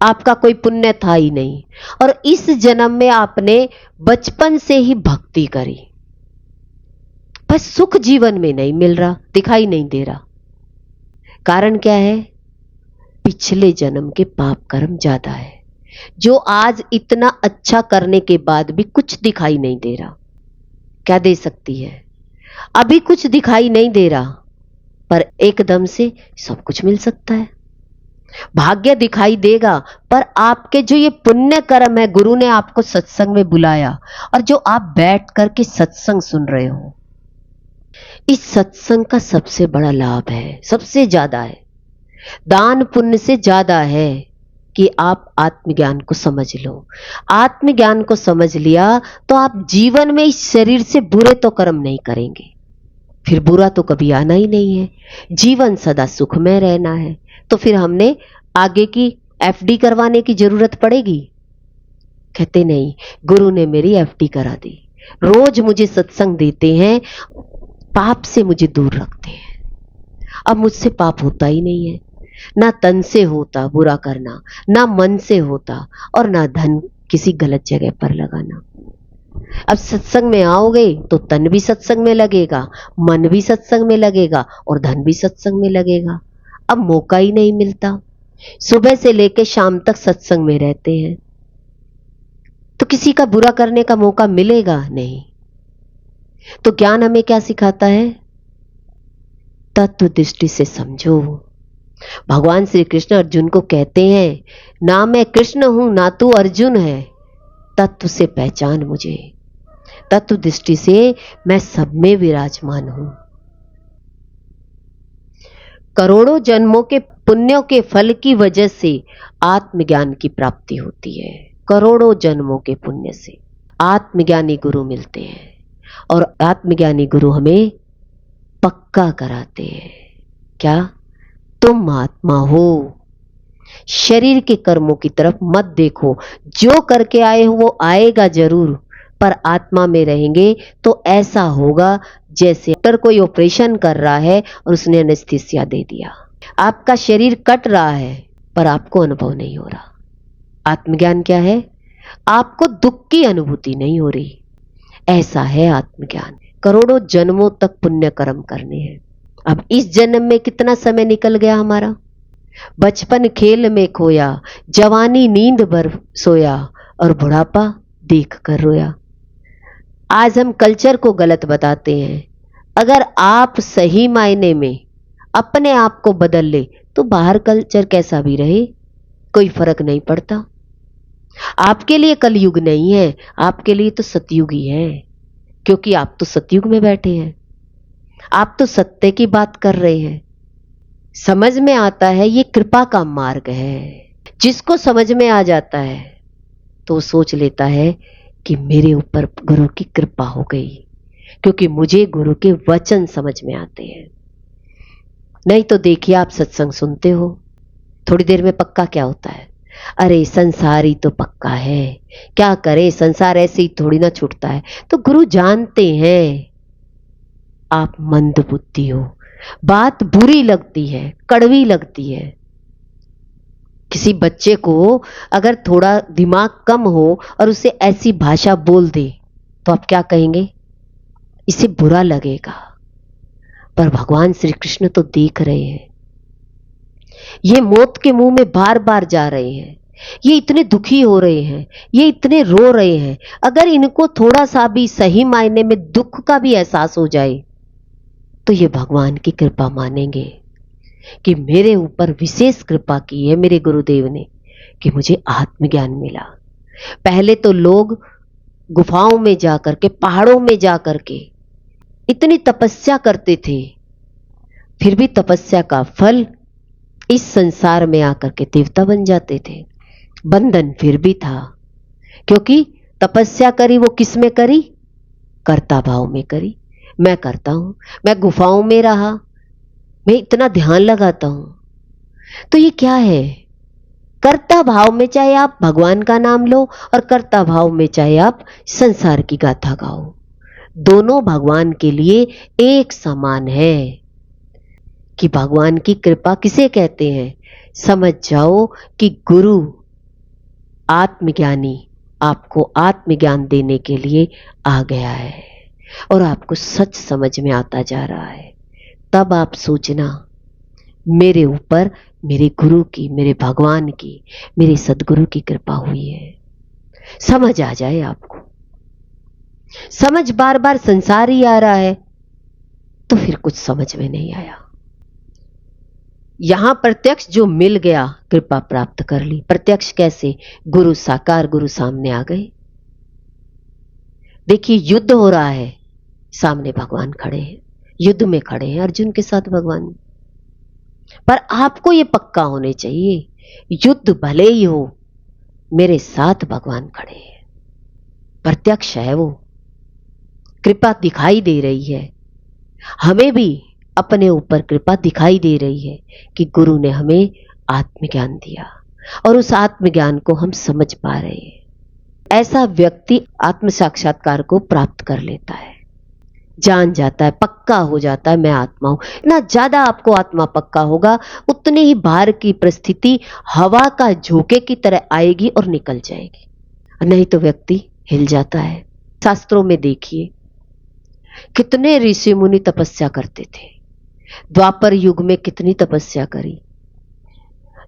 आपका कोई पुण्य था ही नहीं, और इस जन्म में आपने बचपन से ही भक्ति करी, बस सुख जीवन में नहीं मिल रहा, दिखाई नहीं दे रहा। कारण क्या है? पिछले जन्म के पाप कर्म ज्यादा है, जो आज इतना अच्छा करने के बाद भी कुछ दिखाई नहीं दे रहा। क्या दे सकती है? अभी कुछ दिखाई नहीं दे रहा, पर एकदम से सब कुछ मिल सकता है। भाग्य दिखाई देगा, पर आपके जो ये पुण्य कर्म है, गुरु ने आपको सत्संग में बुलाया और जो आप बैठ करके सत्संग सुन रहे हो, इस सत्संग का सबसे बड़ा लाभ है, सबसे ज्यादा है, दान पुण्य से ज्यादा है कि आप आत्मज्ञान को समझ लो। आत्मज्ञान को समझ लिया तो आप जीवन में इस शरीर से बुरे तो कर्म नहीं करेंगे, फिर बुरा तो कभी आना ही नहीं है। जीवन सदा सुख में रहना है, तो फिर हमने आगे की एफडी करवाने की जरूरत पड़ेगी? कहते नहीं, गुरु ने मेरी एफडी करा दी, रोज मुझे सत्संग देते हैं, पाप से मुझे दूर रखते हैं, अब मुझसे पाप होता ही नहीं है। ना तन से होता बुरा करना, ना मन से होता, और ना धन किसी गलत जगह पर लगाना। अब सत्संग में आओगे तो तन भी सत्संग में लगेगा, मन भी सत्संग में लगेगा और धन भी सत्संग में लगेगा। अब मौका ही नहीं मिलता, सुबह से लेकर शाम तक सत्संग में रहते हैं तो किसी का बुरा करने का मौका मिलेगा नहीं। तो ज्ञान हमें क्या सिखाता है? तत्व दृष्टि से समझो। भगवान श्री कृष्ण अर्जुन को कहते हैं, ना मैं कृष्ण हूं ना तू अर्जुन है, तत्व से पहचान मुझे। तत्व दृष्टि से मैं सब में विराजमान हूं। करोड़ों जन्मों के पुण्यों के फल की वजह से आत्मज्ञान की प्राप्ति होती है। करोड़ों जन्मों के पुण्य से आत्मज्ञानी गुरु मिलते हैं और आत्मज्ञानी गुरु हमें पक्का कराते हैं। क्या? तुम आत्मा हो, शरीर के कर्मों की तरफ मत देखो, जो करके आए हो वो आएगा जरूर, पर आत्मा में रहेंगे तो ऐसा होगा जैसे डॉक्टर कोई ऑपरेशन कर रहा है और उसने एनेस्थीसिया दे दिया। आपका शरीर कट रहा है पर आपको अनुभव नहीं हो रहा। आत्मज्ञान क्या है? आपको दुख की अनुभूति नहीं हो रही। ऐसा है आत्मज्ञान। करोड़ों जन्मों तक पुण्य कर्म करने हैं। अब इस जन्म में कितना समय निकल गया हमारा। बचपन खेल में खोया, जवानी नींद भर सोया और बुढ़ापा देख कर रोया। आज हम कल्चर को गलत बताते हैं। अगर आप सही मायने में अपने आप को बदल ले तो बाहर कल्चर कैसा भी रहे कोई फर्क नहीं पड़ता। आपके लिए कलयुग नहीं है, आपके लिए तो सतयुग ही है, क्योंकि आप तो सतयुग में बैठे हैं। आप तो सत्य की बात कर रहे हैं। समझ में आता है ये कृपा का मार्ग है। जिसको समझ में आ जाता है तो सोच लेता है कि मेरे ऊपर गुरु की कृपा हो गई, क्योंकि मुझे गुरु के वचन समझ में आते हैं। नहीं तो देखिए, आप सत्संग सुनते हो, थोड़ी देर में पक्का क्या होता है? अरे संसार ही तो पक्का है, क्या करे, संसार ऐसे ही थोड़ी ना छूटता है। तो गुरु जानते हैं आप मंद बुद्धि हो, बात बुरी लगती है, कड़वी लगती है। किसी बच्चे को अगर थोड़ा दिमाग कम हो और उसे ऐसी भाषा बोल दे तो आप क्या कहेंगे? इसे बुरा लगेगा। पर भगवान श्री कृष्ण तो देख रहे हैं, ये मौत के मुंह में बार बार जा रहे हैं, ये इतने दुखी हो रहे हैं, ये इतने रो रहे हैं। अगर इनको थोड़ा सा भी सही मायने में दुख का भी एहसास हो जाए तो ये भगवान की कृपा मानेंगे कि मेरे ऊपर विशेष कृपा की है मेरे गुरुदेव ने कि मुझे आत्मज्ञान मिला। पहले तो लोग गुफाओं में जाकर के, पहाड़ों में जाकर के इतनी तपस्या करते थे, फिर भी तपस्या का फल इस संसार में आकर के देवता बन जाते थे। बंधन फिर भी था, क्योंकि तपस्या करी वो किस में करी? कर्ता भाव में करी। मैं करता हूं, मैं गुफाओं में रहा, मैं इतना ध्यान लगाता हूं। तो ये क्या है? कर्ता भाव में चाहे आप भगवान का नाम लो और कर्ता भाव में चाहे आप संसार की गाथा गाओ, दोनों भगवान के लिए एक समान है। कि भगवान की कृपा किसे कहते हैं? समझ जाओ कि गुरु आत्मज्ञानी आपको आत्मज्ञान देने के लिए आ गया है और आपको सच समझ में आता जा रहा है। तब आप सोचना, मेरे ऊपर मेरे गुरु की, मेरे भगवान की, मेरे सदगुरु की कृपा हुई है। समझ आ जाए आपको। समझ बार बार संसार ही आ रहा है तो फिर कुछ समझ में नहीं आया। यहां प्रत्यक्ष जो मिल गया, कृपा प्राप्त कर ली। प्रत्यक्ष कैसे? गुरु साकार गुरु सामने आ गए। देखिए, युद्ध हो रहा है, सामने भगवान खड़े हैं, युद्ध में खड़े हैं अर्जुन के साथ भगवान। पर आपको यह पक्का होने चाहिए, युद्ध भले ही हो, मेरे साथ भगवान खड़े हैं। प्रत्यक्ष है वो, कृपा दिखाई दे रही है। हमें भी अपने ऊपर कृपा दिखाई दे रही है कि गुरु ने हमें आत्मज्ञान दिया और उस आत्मज्ञान को हम समझ पा रहे हैं। ऐसा व्यक्ति आत्म साक्षात्कार को प्राप्त कर लेता है। जान जाता है, पक्का हो जाता है मैं आत्मा हूं। इतना ज्यादा आपको आत्मा पक्का होगा, उतनी ही बाहर की परिस्थिति हवा का झोंके की तरह आएगी और निकल जाएगी। नहीं तो व्यक्ति हिल जाता है। शास्त्रों में देखिए कितने ऋषि मुनि तपस्या करते थे, द्वापर युग में कितनी तपस्या करी,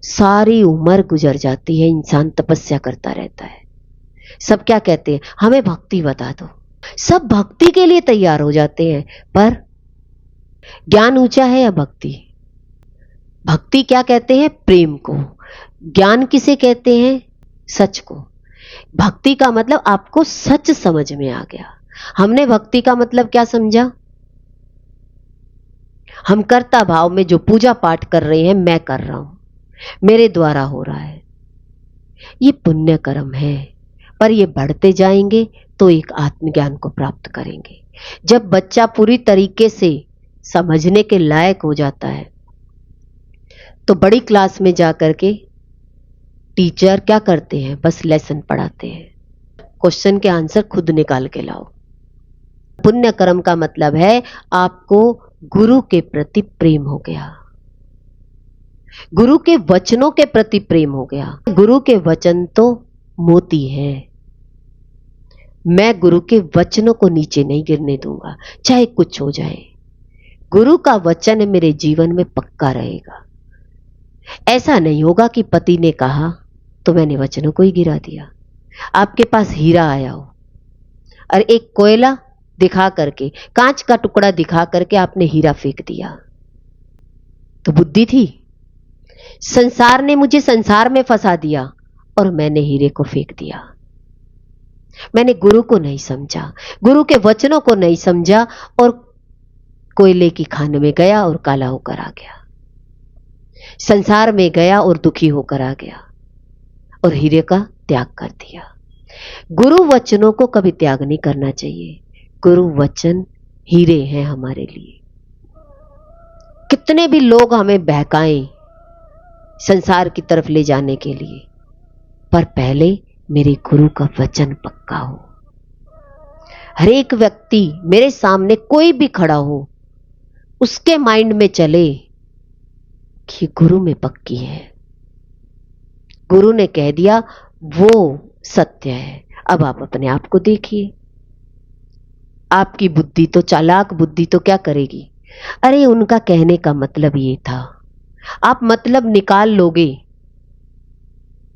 सारी उम्र गुजर जाती है, इंसान तपस्या करता रहता है। सब क्या कहते हैं, हमें भक्ति बता दो। सब भक्ति के लिए तैयार हो जाते हैं, पर ज्ञान ऊंचा है या भक्ति? भक्ति क्या कहते हैं, प्रेम को। ज्ञान किसे कहते हैं, सच को। भक्ति का मतलब आपको सच समझ में आ गया। हमने भक्ति का मतलब क्या समझा, हम कर्ता भाव में जो पूजा पाठ कर रहे हैं, मैं कर रहा हूं, मेरे द्वारा हो रहा है, ये पुण्य कर्म है। पर ये बढ़ते जाएंगे तो एक आत्मज्ञान को प्राप्त करेंगे। जब बच्चा पूरी तरीके से समझने के लायक हो जाता है तो बड़ी क्लास में जाकर के टीचर क्या करते हैं, बस लेसन पढ़ाते हैं, क्वेश्चन के आंसर खुद निकाल के लाओ। पुण्य कर्म का मतलब है आपको गुरु के प्रति प्रेम हो गया, गुरु के वचनों के प्रति प्रेम हो गया। गुरु के वचन तो मोती है, मैं गुरु के वचनों को नीचे नहीं गिरने दूंगा, चाहे कुछ हो जाए। गुरु का वचन मेरे जीवन में पक्का रहेगा। ऐसा नहीं होगा कि पति ने कहा तो मैंने वचनों को ही गिरा दिया। आपके पास हीरा आया हो और एक कोयला दिखा करके, कांच का टुकड़ा दिखा करके आपने हीरा फेंक दिया, तो बुद्धि थी? संसार ने मुझे संसार में फंसा दिया और मैंने हीरे को फेंक दिया। मैंने गुरु को नहीं समझा, गुरु के वचनों को नहीं समझा और कोयले की खान में गया और काला होकर आ गया, संसार में गया और दुखी होकर आ गया और हीरे का त्याग कर दिया। गुरु वचनों को कभी त्याग नहीं करना चाहिए। गुरु वचन हीरे हैं हमारे लिए। कितने भी लोग हमें बहकाएं संसार की तरफ ले जाने के लिए, पर पहले मेरे गुरु का वचन पक्का हो। हर एक व्यक्ति मेरे सामने कोई भी खड़ा हो, उसके माइंड में चले कि गुरु में पक्की है, गुरु ने कह दिया वो सत्य है। अब आप अपने आप को देखिए, आपकी बुद्धि तो, चालाक बुद्धि तो क्या करेगी, अरे उनका कहने का मतलब ये था, आप मतलब निकाल लोगे,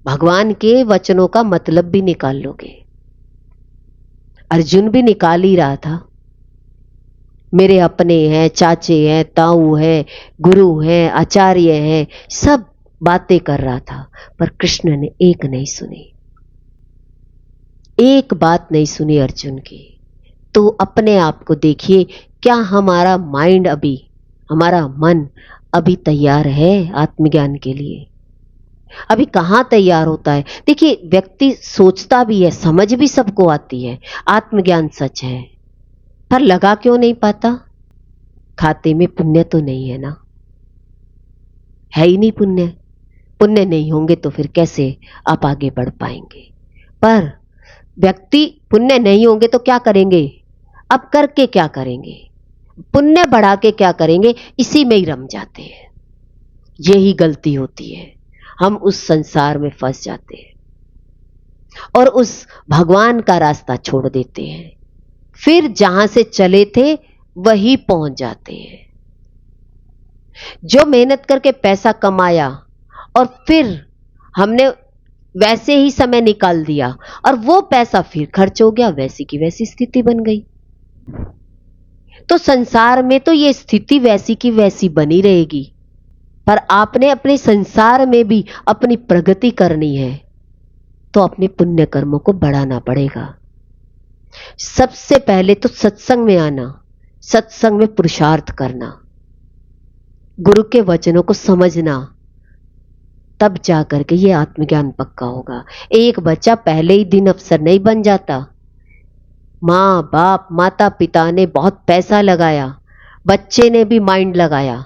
भगवान के वचनों का मतलब भी निकाल लोगे। अर्जुन भी निकाल ही रहा था, मेरे अपने हैं, चाचे हैं, ताऊ हैं, गुरु हैं, आचार्य हैं, सब बातें कर रहा था, पर कृष्ण ने एक नहीं सुनी, एक बात नहीं सुनी अर्जुन की। तो अपने आप को देखिए, क्या हमारा माइंड अभी, हमारा मन अभी तैयार है आत्मज्ञान के लिए? अभी कहां तैयार होता है? देखिए, व्यक्ति सोचता भी है, समझ भी सबको आती है, आत्मज्ञान सच है, पर लगा क्यों नहीं पाता? खाते में पुण्य तो नहीं है ना, है ही नहीं पुण्य। पुण्य नहीं होंगे तो फिर कैसे आप आगे बढ़ पाएंगे? पर व्यक्ति पुण्य नहीं होंगे तो क्या करेंगे? अब करके क्या करेंगे? पुण्य बढ़ा के क्या करेंगे? इसी में ही रम जाते हैं। यही गलती होती है, हम उस संसार में फंस जाते हैं और उस भगवान का रास्ता छोड़ देते हैं, फिर जहां से चले थे वही पहुंच जाते हैं। जो मेहनत करके पैसा कमाया और फिर हमने वैसे ही समय निकाल दिया और वो पैसा फिर खर्च हो गया, वैसी की वैसी स्थिति बन गई। तो संसार में तो ये स्थिति वैसी की वैसी बनी रहेगी, पर आपने अपने संसार में भी अपनी प्रगति करनी है तो अपने पुण्य कर्मों को बढ़ाना पड़ेगा। सबसे पहले तो सत्संग में आना, सत्संग में पुरुषार्थ करना, गुरु के वचनों को समझना, तब जाकर के ये आत्मज्ञान पक्का होगा। एक बच्चा पहले ही दिन अफसर नहीं बन जाता। माँ बाप, माता पिता ने बहुत पैसा लगाया, बच्चे ने भी माइंड लगाया,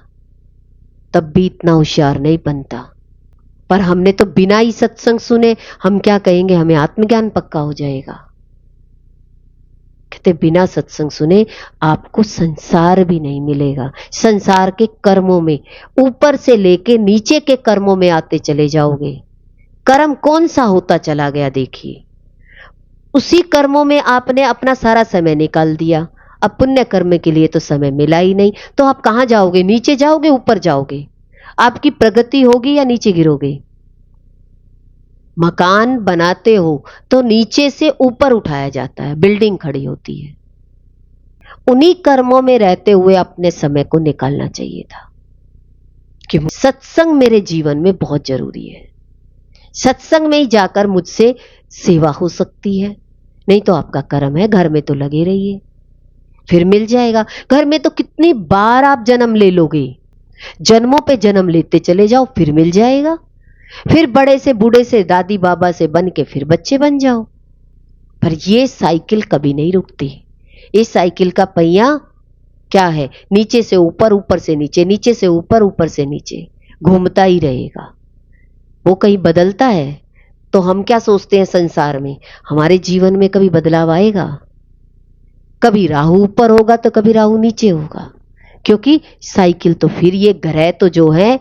तब भी इतना होशियार नहीं बनता। पर हमने तो बिना ही सत्संग सुने हम क्या कहेंगे, हमें आत्मज्ञान पक्का हो जाएगा। कहते बिना सत्संग सुने आपको संसार भी नहीं मिलेगा। संसार के कर्मों में ऊपर से लेके नीचे के कर्मों में आते चले जाओगे। कर्म कौन सा होता चला गया देखिए, उसी कर्मों में आपने अपना सारा समय निकाल दिया। अब पुण्य कर्म के लिए तो समय मिला ही नहीं, तो आप कहां जाओगे? नीचे जाओगे, ऊपर जाओगे? आपकी प्रगति होगी या नीचे गिरोगे? मकान बनाते हो तो नीचे से ऊपर उठाया जाता है, बिल्डिंग खड़ी होती है। उन्हीं कर्मों में रहते हुए अपने समय को निकालना चाहिए था कि सत्संग मेरे जीवन में बहुत जरूरी है। सत्संग में ही जाकर मुझसे सेवा हो सकती है। नहीं तो आपका कर्म है, घर में तो लगे रहिए, फिर मिल जाएगा। घर में तो कितनी बार आप जन्म ले लोगे, जन्मों पे जन्म लेते चले जाओ, फिर मिल जाएगा। फिर बड़े से बूढ़े से दादी बाबा से बन के फिर बच्चे बन जाओ। पर ये साइकिल कभी नहीं रुकती। इस साइकिल का पहिया क्या है? नीचे से ऊपर, ऊपर से नीचे, नीचे से ऊपर, ऊपर से नीचे घूमता ही रहेगा। वो कहीं बदलता है तो हम क्या सोचते हैं संसार में? हमारे जीवन में कभी बदलाव आएगा? कभी राहु ऊपर होगा तो कभी राहु नीचे होगा, क्योंकि साइकिल तो फिर ये ग्रह तो जो है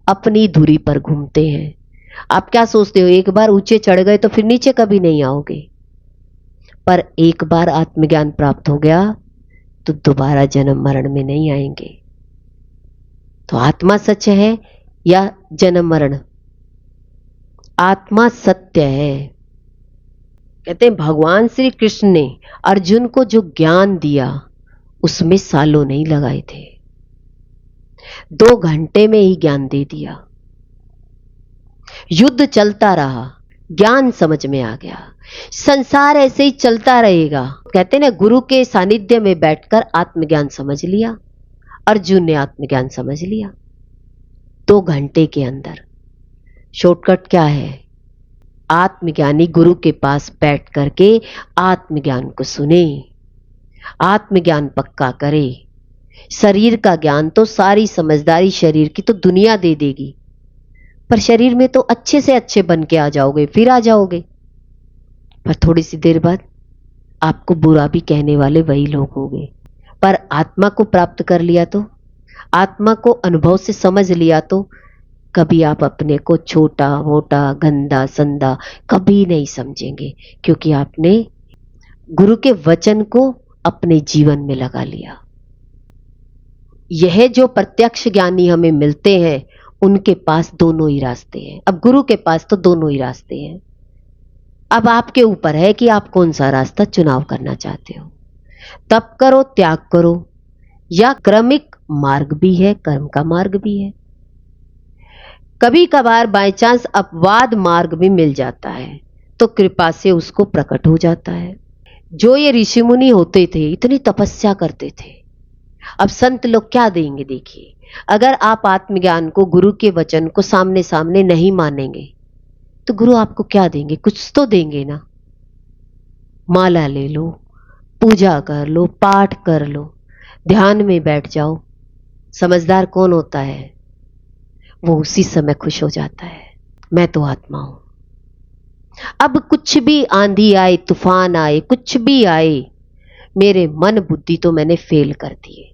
अपनी धुरी पर घूमते हैं। आप क्या सोचते हो एक बार ऊंचे चढ़ गए तो फिर नीचे कभी नहीं आओगे? पर एक बार आत्मज्ञान प्राप्त हो गया तो दोबारा जन्म मरण में नहीं आएंगे। तो आत्मा सच है या जन्म मरण? आत्मा सत्य है। कहते हैं भगवान श्री कृष्ण ने अर्जुन को जो ज्ञान दिया उसमें सालों नहीं लगाए थे, 2 घंटे में ही ज्ञान दे दिया। युद्ध चलता रहा, ज्ञान समझ में आ गया। संसार ऐसे ही चलता रहेगा। कहते ना गुरु के सानिध्य में बैठकर आत्मज्ञान समझ लिया। अर्जुन ने आत्मज्ञान समझ लिया 2 घंटे के अंदर। शॉर्टकट क्या है? आत्मज्ञानी गुरु के पास बैठ करके आत्मज्ञान को सुने, आत्मज्ञान पक्का करे। शरीर का ज्ञान तो सारी समझदारी शरीर की तो दुनिया दे देगी, पर शरीर में तो अच्छे से अच्छे बन के आ जाओगे, फिर आ जाओगे, पर थोड़ी सी देर बाद आपको बुरा भी कहने वाले वही लोग होंगे। पर आत्मा को प्राप्त कर लिया तो, आत्मा को अनुभव से समझ लिया तो कभी आप अपने को छोटा मोटा गंदा संदा कभी नहीं समझेंगे, क्योंकि आपने गुरु के वचन को अपने जीवन में लगा लिया। यह जो प्रत्यक्ष ज्ञानी हमें मिलते हैं उनके पास दोनों ही रास्ते हैं। अब गुरु के पास तो दोनों ही रास्ते हैं। अब आपके ऊपर है कि आप कौन सा रास्ता चुनाव करना चाहते हो। तप करो, त्याग करो, या क्रमिक मार्ग भी है, कर्म का मार्ग भी है। कभी कभार बाय चांस अपवाद मार्ग भी मिल जाता है तो कृपा से उसको प्रकट हो जाता है। जो ये ऋषि मुनि होते थे, इतनी तपस्या करते थे, अब संत लोग क्या देंगे? देखिए, अगर आप आत्मज्ञान को, गुरु के वचन को सामने सामने नहीं मानेंगे तो गुरु आपको क्या देंगे? कुछ तो देंगे ना। माला ले लो, पूजा कर लो, पाठ कर लो, ध्यान में बैठ जाओ। समझदार कौन होता है? वो उसी समय खुश हो जाता है, मैं तो आत्मा हूं। अब कुछ भी आंधी आए, तूफान आए, कुछ भी आए, मेरे मन बुद्धि तो मैंने फेल कर दिए।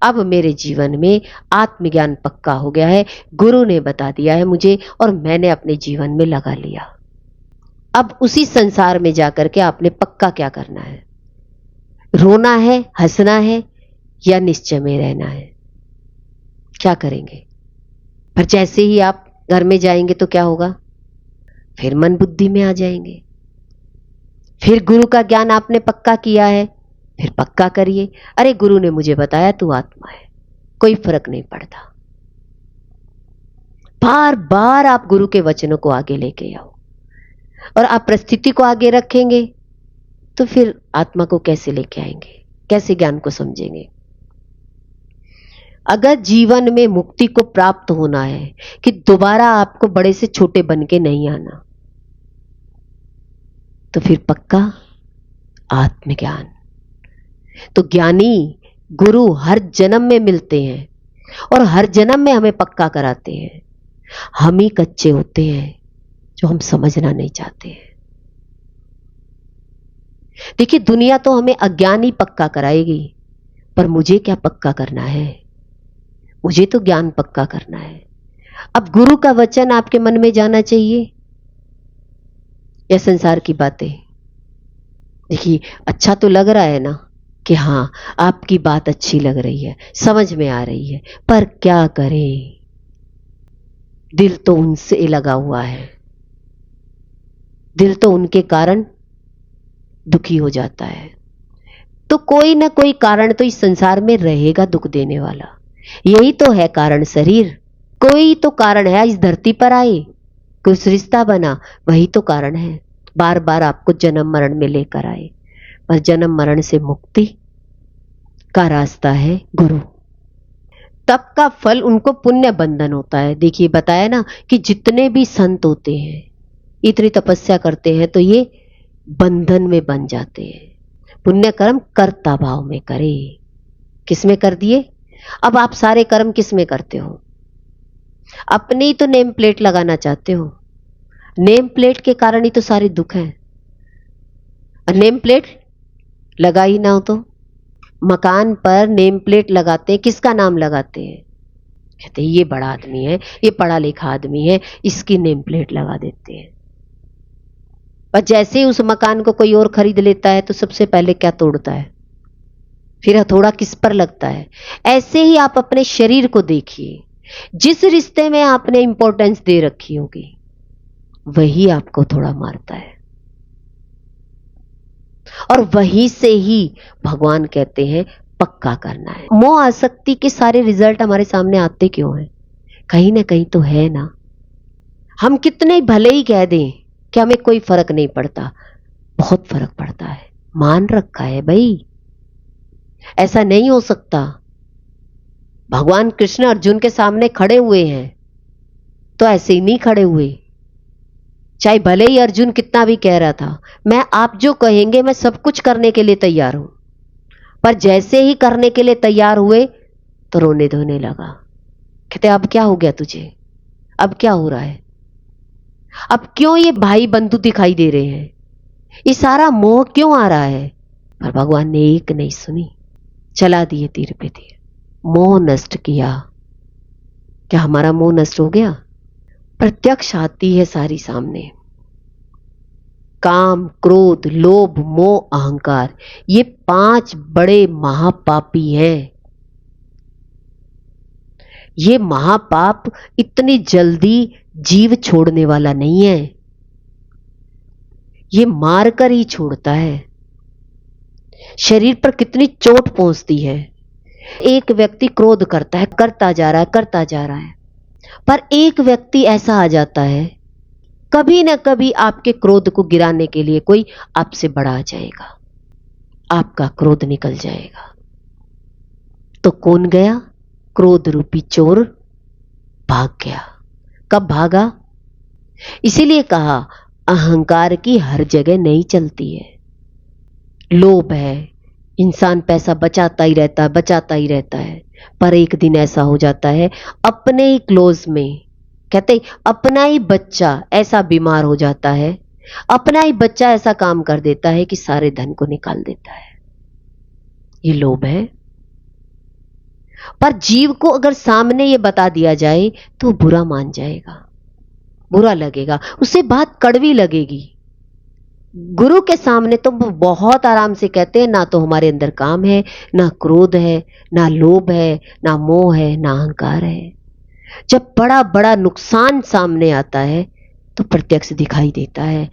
अब मेरे जीवन में आत्मज्ञान पक्का हो गया है, गुरु ने बता दिया है मुझे और मैंने अपने जीवन में लगा लिया। अब उसी संसार में जाकर के आपने पक्का क्या करना है? रोना है, हंसना है, या निश्चय में रहना है? क्या करेंगे? पर जैसे ही आप घर में जाएंगे तो क्या होगा? फिर मन बुद्धि में आ जाएंगे। फिर गुरु का ज्ञान आपने पक्का किया है, फिर पक्का करिए। अरे गुरु ने मुझे बताया तू आत्मा है, कोई फर्क नहीं पड़ता। बार बार आप गुरु के वचनों को आगे लेके आओ, और आप परिस्थिति को आगे रखेंगे तो फिर आत्मा को कैसे लेके आएंगे? कैसे ज्ञान को समझेंगे? अगर जीवन में मुक्ति को प्राप्त होना है कि दोबारा आपको बड़े से छोटे बन के नहीं आना, तो फिर पक्का आत्मज्ञान। तो ज्ञानी गुरु हर जन्म में मिलते हैं और हर जन्म में हमें पक्का कराते हैं। हम ही कच्चे होते हैं जो हम समझना नहीं चाहते हैं। देखिए, दुनिया तो हमें अज्ञान ही पक्का कराएगी, पर मुझे क्या पक्का करना है? मुझे तो ज्ञान पक्का करना है। अब गुरु का वचन आपके मन में जाना चाहिए या संसार की बातें? देखिए, अच्छा तो लग रहा है ना कि हाँ, आपकी बात अच्छी लग रही है, समझ में आ रही है, पर क्या करें? दिल तो उनसे लगा हुआ है, दिल तो उनके कारण दुखी हो जाता है। तो कोई ना कोई कारण तो इस संसार में रहेगा दुख देने वाला। यही तो है कारण शरीर। कोई तो कारण है इस धरती पर आए, कुछ रिश्ता बना, वही तो कारण है। बार बार आपको जन्म मरण में लेकर आए, पर जन्म मरण से मुक्ति का रास्ता है गुरु। तप का फल उनको पुण्य बंधन होता है। देखिए, बताया ना कि जितने भी संत होते हैं, इतनी तपस्या करते हैं तो ये बंधन में बन जाते हैं। पुण्य कर्म कर्ता भाव में करे। किसमें कर दिए? अब आप सारे कर्म किसमें करते हो? अपनी तो नेम प्लेट लगाना चाहते हो। नेम प्लेट के कारण ही तो सारे दुख हैं। नेम प्लेट लगा ही ना हो तो? मकान पर नेम प्लेट लगाते हैं, किसका नाम लगाते हैं? कहते हैं ये बड़ा आदमी है, ये पढ़ा लिखा आदमी है, इसकी नेम प्लेट लगा देते हैं। पर जैसे ही उस मकान को कोई और खरीद लेता है तो सबसे पहले क्या तोड़ता है? फिर हथौड़ा किस पर लगता है? ऐसे ही आप अपने शरीर को देखिए। जिस रिश्ते में आपने इंपॉर्टेंस दे रखी होगी, वही आपको थोड़ा मारता है। और वहीं से ही भगवान कहते हैं पक्का करना है। मोह आसक्ति के सारे रिजल्ट हमारे सामने आते क्यों हैं? कहीं ना कहीं तो है ना। हम कितने भले ही कह दें कि हमें कोई फर्क नहीं पड़ता, बहुत फर्क पड़ता है। मान रखा है भाई, ऐसा नहीं हो सकता। भगवान कृष्ण अर्जुन के सामने खड़े हुए हैं तो ऐसे ही नहीं खड़े हुए। चाहे भले ही अर्जुन कितना भी कह रहा था, मैं आप जो कहेंगे मैं सब कुछ करने के लिए तैयार हूं, पर जैसे ही करने के लिए तैयार हुए तो रोने धोने लगा। कहते अब क्या हो गया तुझे? अब क्या हो रहा है? अब क्यों ये भाई बंधु दिखाई दे रहे हैं? ये सारा मोह क्यों आ रहा है? पर भगवान ने एक नहीं सुनी, चला दिए तीर पे तीर। मोह नष्ट किया। क्या हमारा मोह नष्ट हो गया? प्रत्यक्ष आती है सारी सामने। काम, क्रोध, लोभ, मोह, अहंकार, ये 5 बड़े महापापी हैं। ये महापाप इतनी जल्दी जीव छोड़ने वाला नहीं है, ये मारकर ही छोड़ता है। शरीर पर कितनी चोट पहुंचती है। एक व्यक्ति क्रोध करता है, करता जा रहा है, करता जा रहा है, पर एक व्यक्ति ऐसा आ जाता है, कभी ना कभी आपके क्रोध को गिराने के लिए कोई आपसे बड़ा आ जाएगा, आपका क्रोध निकल जाएगा। तो कौन गया? क्रोध रूपी चोर भाग गया। कब भागा? इसीलिए कहा अहंकार की हर जगह नहीं चलती है। लोभ है, इंसान पैसा बचाता ही रहता है, बचाता ही रहता है, पर एक दिन ऐसा हो जाता है अपने ही क्लोज में, कहते अपना ही बच्चा ऐसा बीमार हो जाता है, अपना ही बच्चा ऐसा काम कर देता है कि सारे धन को निकाल देता है। ये लोभ है। पर जीव को अगर सामने ये बता दिया जाए तो बुरा मान जाएगा, बुरा लगेगा, उसे बात कड़वी लगेगी। गुरु के सामने तो बहुत आराम से कहते हैं ना तो हमारे अंदर काम है, ना क्रोध है, ना लोभ है, ना मोह है, ना अहंकार है। जब बड़ा बड़ा नुकसान सामने आता है तो प्रत्यक्ष दिखाई देता है।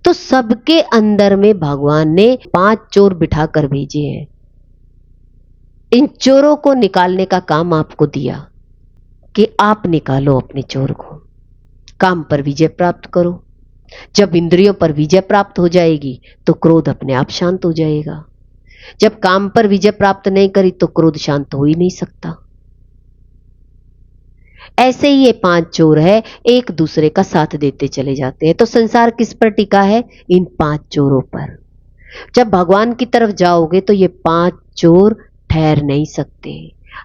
तो सबके अंदर में भगवान ने 5 चोर बिठा कर भेजे हैं। इन चोरों को निकालने का काम आपको दिया कि आप निकालो अपने चोर को, काम पर विजय प्राप्त करो। जब इंद्रियों पर विजय प्राप्त हो जाएगी तो क्रोध अपने आप शांत हो जाएगा। जब काम पर विजय प्राप्त नहीं करी तो क्रोध शांत हो ही नहीं सकता। ऐसे ही ये 5 चोर है, एक दूसरे का साथ देते चले जाते हैं। तो संसार किस पर टिका है? इन 5 चोरों पर। जब भगवान की तरफ जाओगे तो ये 5 चोर ठहर नहीं सकते।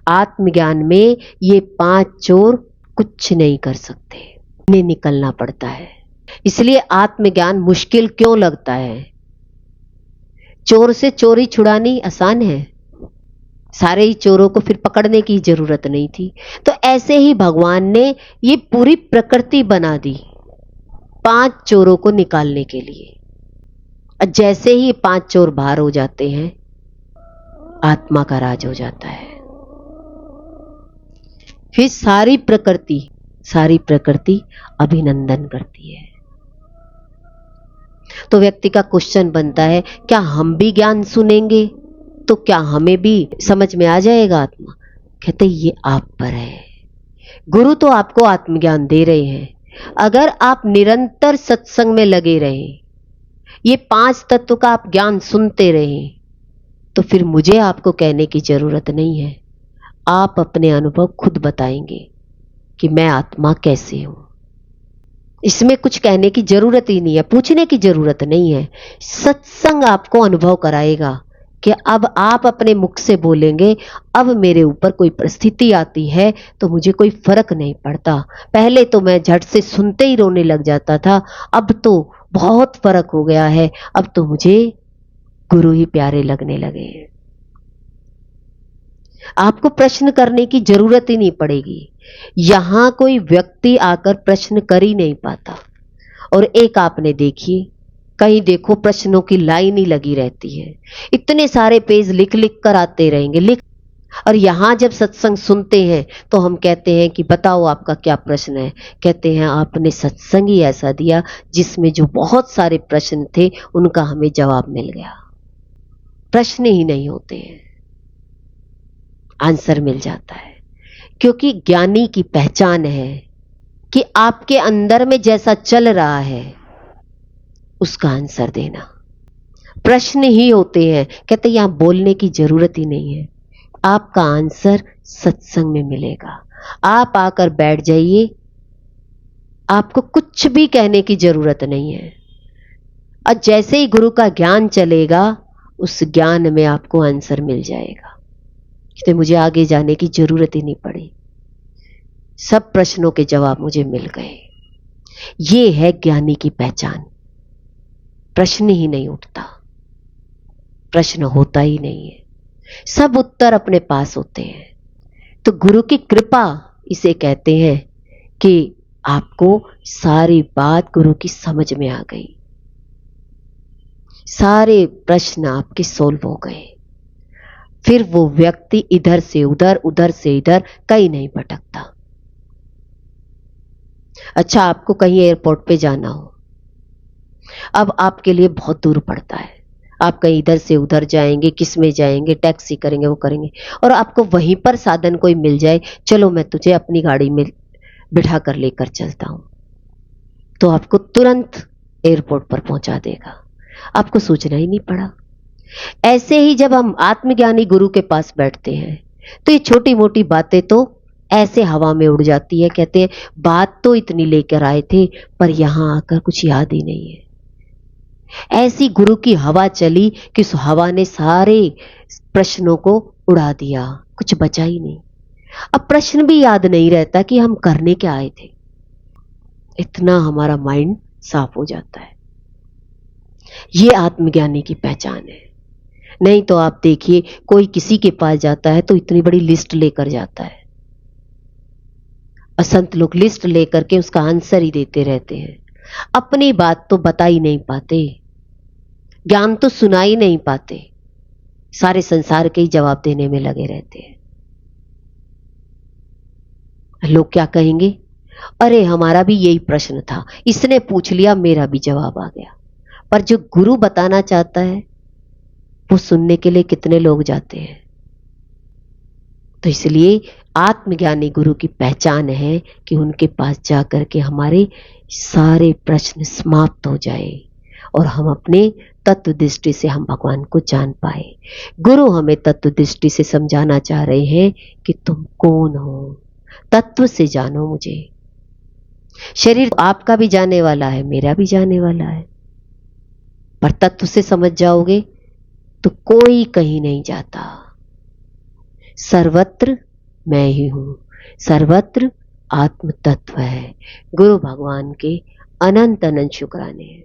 आत्मज्ञान में ये 5 चोर कुछ नहीं कर सकते, इन्हें निकलना पड़ता है। इसलिए आत्मज्ञान मुश्किल क्यों लगता है? चोर से चोरी छुड़ानी आसान है, सारे ही चोरों को फिर पकड़ने की जरूरत नहीं थी। तो ऐसे ही भगवान ने ये पूरी प्रकृति बना दी 5 चोरों को निकालने के लिए। जैसे ही 5 चोर बाहर हो जाते हैं, आत्मा का राज हो जाता है। फिर सारी प्रकृति अभिनंदन करती है। तो व्यक्ति का क्वेश्चन बनता है, क्या हम भी ज्ञान सुनेंगे तो क्या हमें भी समझ में आ जाएगा आत्मा? कहते ये आप पर है। गुरु तो आपको आत्मज्ञान दे रहे हैं, अगर आप निरंतर सत्संग में लगे रहे, ये 5 तत्व का आप ज्ञान सुनते रहे, तो फिर मुझे आपको कहने की जरूरत नहीं है। आप अपने अनुभव खुद बताएंगे कि मैं आत्मा कैसे हूं। इसमें कुछ कहने की जरूरत ही नहीं है, पूछने की जरूरत नहीं है। सत्संग आपको अनुभव कराएगा कि अब आप अपने मुख से बोलेंगे, अब मेरे ऊपर कोई परिस्थिति आती है तो मुझे कोई फर्क नहीं पड़ता। पहले तो मैं झट से सुनते ही रोने लग जाता था, अब तो बहुत फर्क हो गया है, अब तो मुझे गुरु ही प्यारे लगने लगे हैं। आपको प्रश्न करने की जरूरत ही नहीं पड़ेगी। यहां कोई व्यक्ति आकर प्रश्न कर ही नहीं पाता। और एक आपने देखिए, कहीं देखो प्रश्नों की लाइन ही लगी रहती है, इतने सारे पेज लिख लिख कर आते रहेंगे लिख। और यहां जब सत्संग सुनते हैं तो हम कहते हैं कि बताओ आपका क्या प्रश्न है। कहते हैं आपने सत्संग ही ऐसा दिया जिसमें जो बहुत सारे प्रश्न थे उनका हमें जवाब मिल गया। प्रश्न ही नहीं होते हैं, आंसर मिल जाता है। क्योंकि ज्ञानी की पहचान है कि आपके अंदर में जैसा चल रहा है उसका आंसर देना। प्रश्न ही होते हैं, कहते यहां बोलने की जरूरत ही नहीं है, आपका आंसर सत्संग में मिलेगा। आप आकर बैठ जाइए, आपको कुछ भी कहने की जरूरत नहीं है। और जैसे ही गुरु का ज्ञान चलेगा, उस ज्ञान में आपको आंसर मिल जाएगा। तो मुझे आगे जाने की जरूरत ही नहीं पड़ी, सब प्रश्नों के जवाब मुझे मिल गए। ये है ज्ञानी की पहचान। प्रश्न ही नहीं उठता, प्रश्न होता ही नहीं है, सब उत्तर अपने पास होते हैं। तो गुरु की कृपा इसे कहते हैं कि आपको सारी बात गुरु की समझ में आ गई, सारे प्रश्न आपके सोल्व हो गए। फिर वो व्यक्ति इधर से उधर, उधर से इधर कहीं नहीं भटकता। अच्छा, आपको कहीं एयरपोर्ट पे जाना हो, अब आपके लिए बहुत दूर पड़ता है, आप कहीं इधर से उधर जाएंगे, किस में जाएंगे, टैक्सी करेंगे, वो करेंगे, और आपको वहीं पर साधन कोई मिल जाए, चलो मैं तुझे अपनी गाड़ी में बिठा कर लेकर चलता हूं, तो आपको तुरंत एयरपोर्ट पर पहुंचा देगा, आपको सोचना ही नहीं पड़ा। ऐसे ही जब हम आत्मज्ञानी गुरु के पास बैठते हैं तो ये छोटी मोटी बातें तो ऐसे हवा में उड़ जाती है। कहते हैं बात तो इतनी लेकर आए थे पर यहां आकर कुछ याद ही नहीं है। ऐसी गुरु की हवा चली कि उस हवा ने सारे प्रश्नों को उड़ा दिया, कुछ बचा ही नहीं। अब प्रश्न भी याद नहीं रहता कि हम करने क्या आए थे, इतना हमारा माइंड साफ हो जाता है। ये आत्मज्ञानी की पहचान है। नहीं तो आप देखिए, कोई किसी के पास जाता है तो इतनी बड़ी लिस्ट लेकर जाता है, असंत लोग लिस्ट लेकर के उसका आंसर ही देते रहते हैं, अपनी बात तो बता ही नहीं पाते, ज्ञान तो सुना ही नहीं पाते, सारे संसार के ही जवाब देने में लगे रहते हैं। लोग क्या कहेंगे, अरे हमारा भी यही प्रश्न था, इसने पूछ लिया, मेरा भी जवाब आ गया। पर जो गुरु बताना चाहता है वो सुनने के लिए कितने लोग जाते हैं। तो इसलिए आत्मज्ञानी गुरु की पहचान है कि उनके पास जाकर के हमारे सारे प्रश्न समाप्त हो जाए और हम अपने तत्व दृष्टि से हम भगवान को जान पाए। गुरु हमें तत्व दृष्टि से समझाना चाह रहे हैं कि तुम कौन हो, तत्व से जानो मुझे। शरीर आपका भी जाने वाला है, मेरा भी जाने वाला है, पर तत्व से समझ जाओगे तो कोई कहीं नहीं जाता। सर्वत्र मैं ही हूं, सर्वत्र आत्म तत्व है। गुरु भगवान के अनंत अनंत शुक्राने हैं।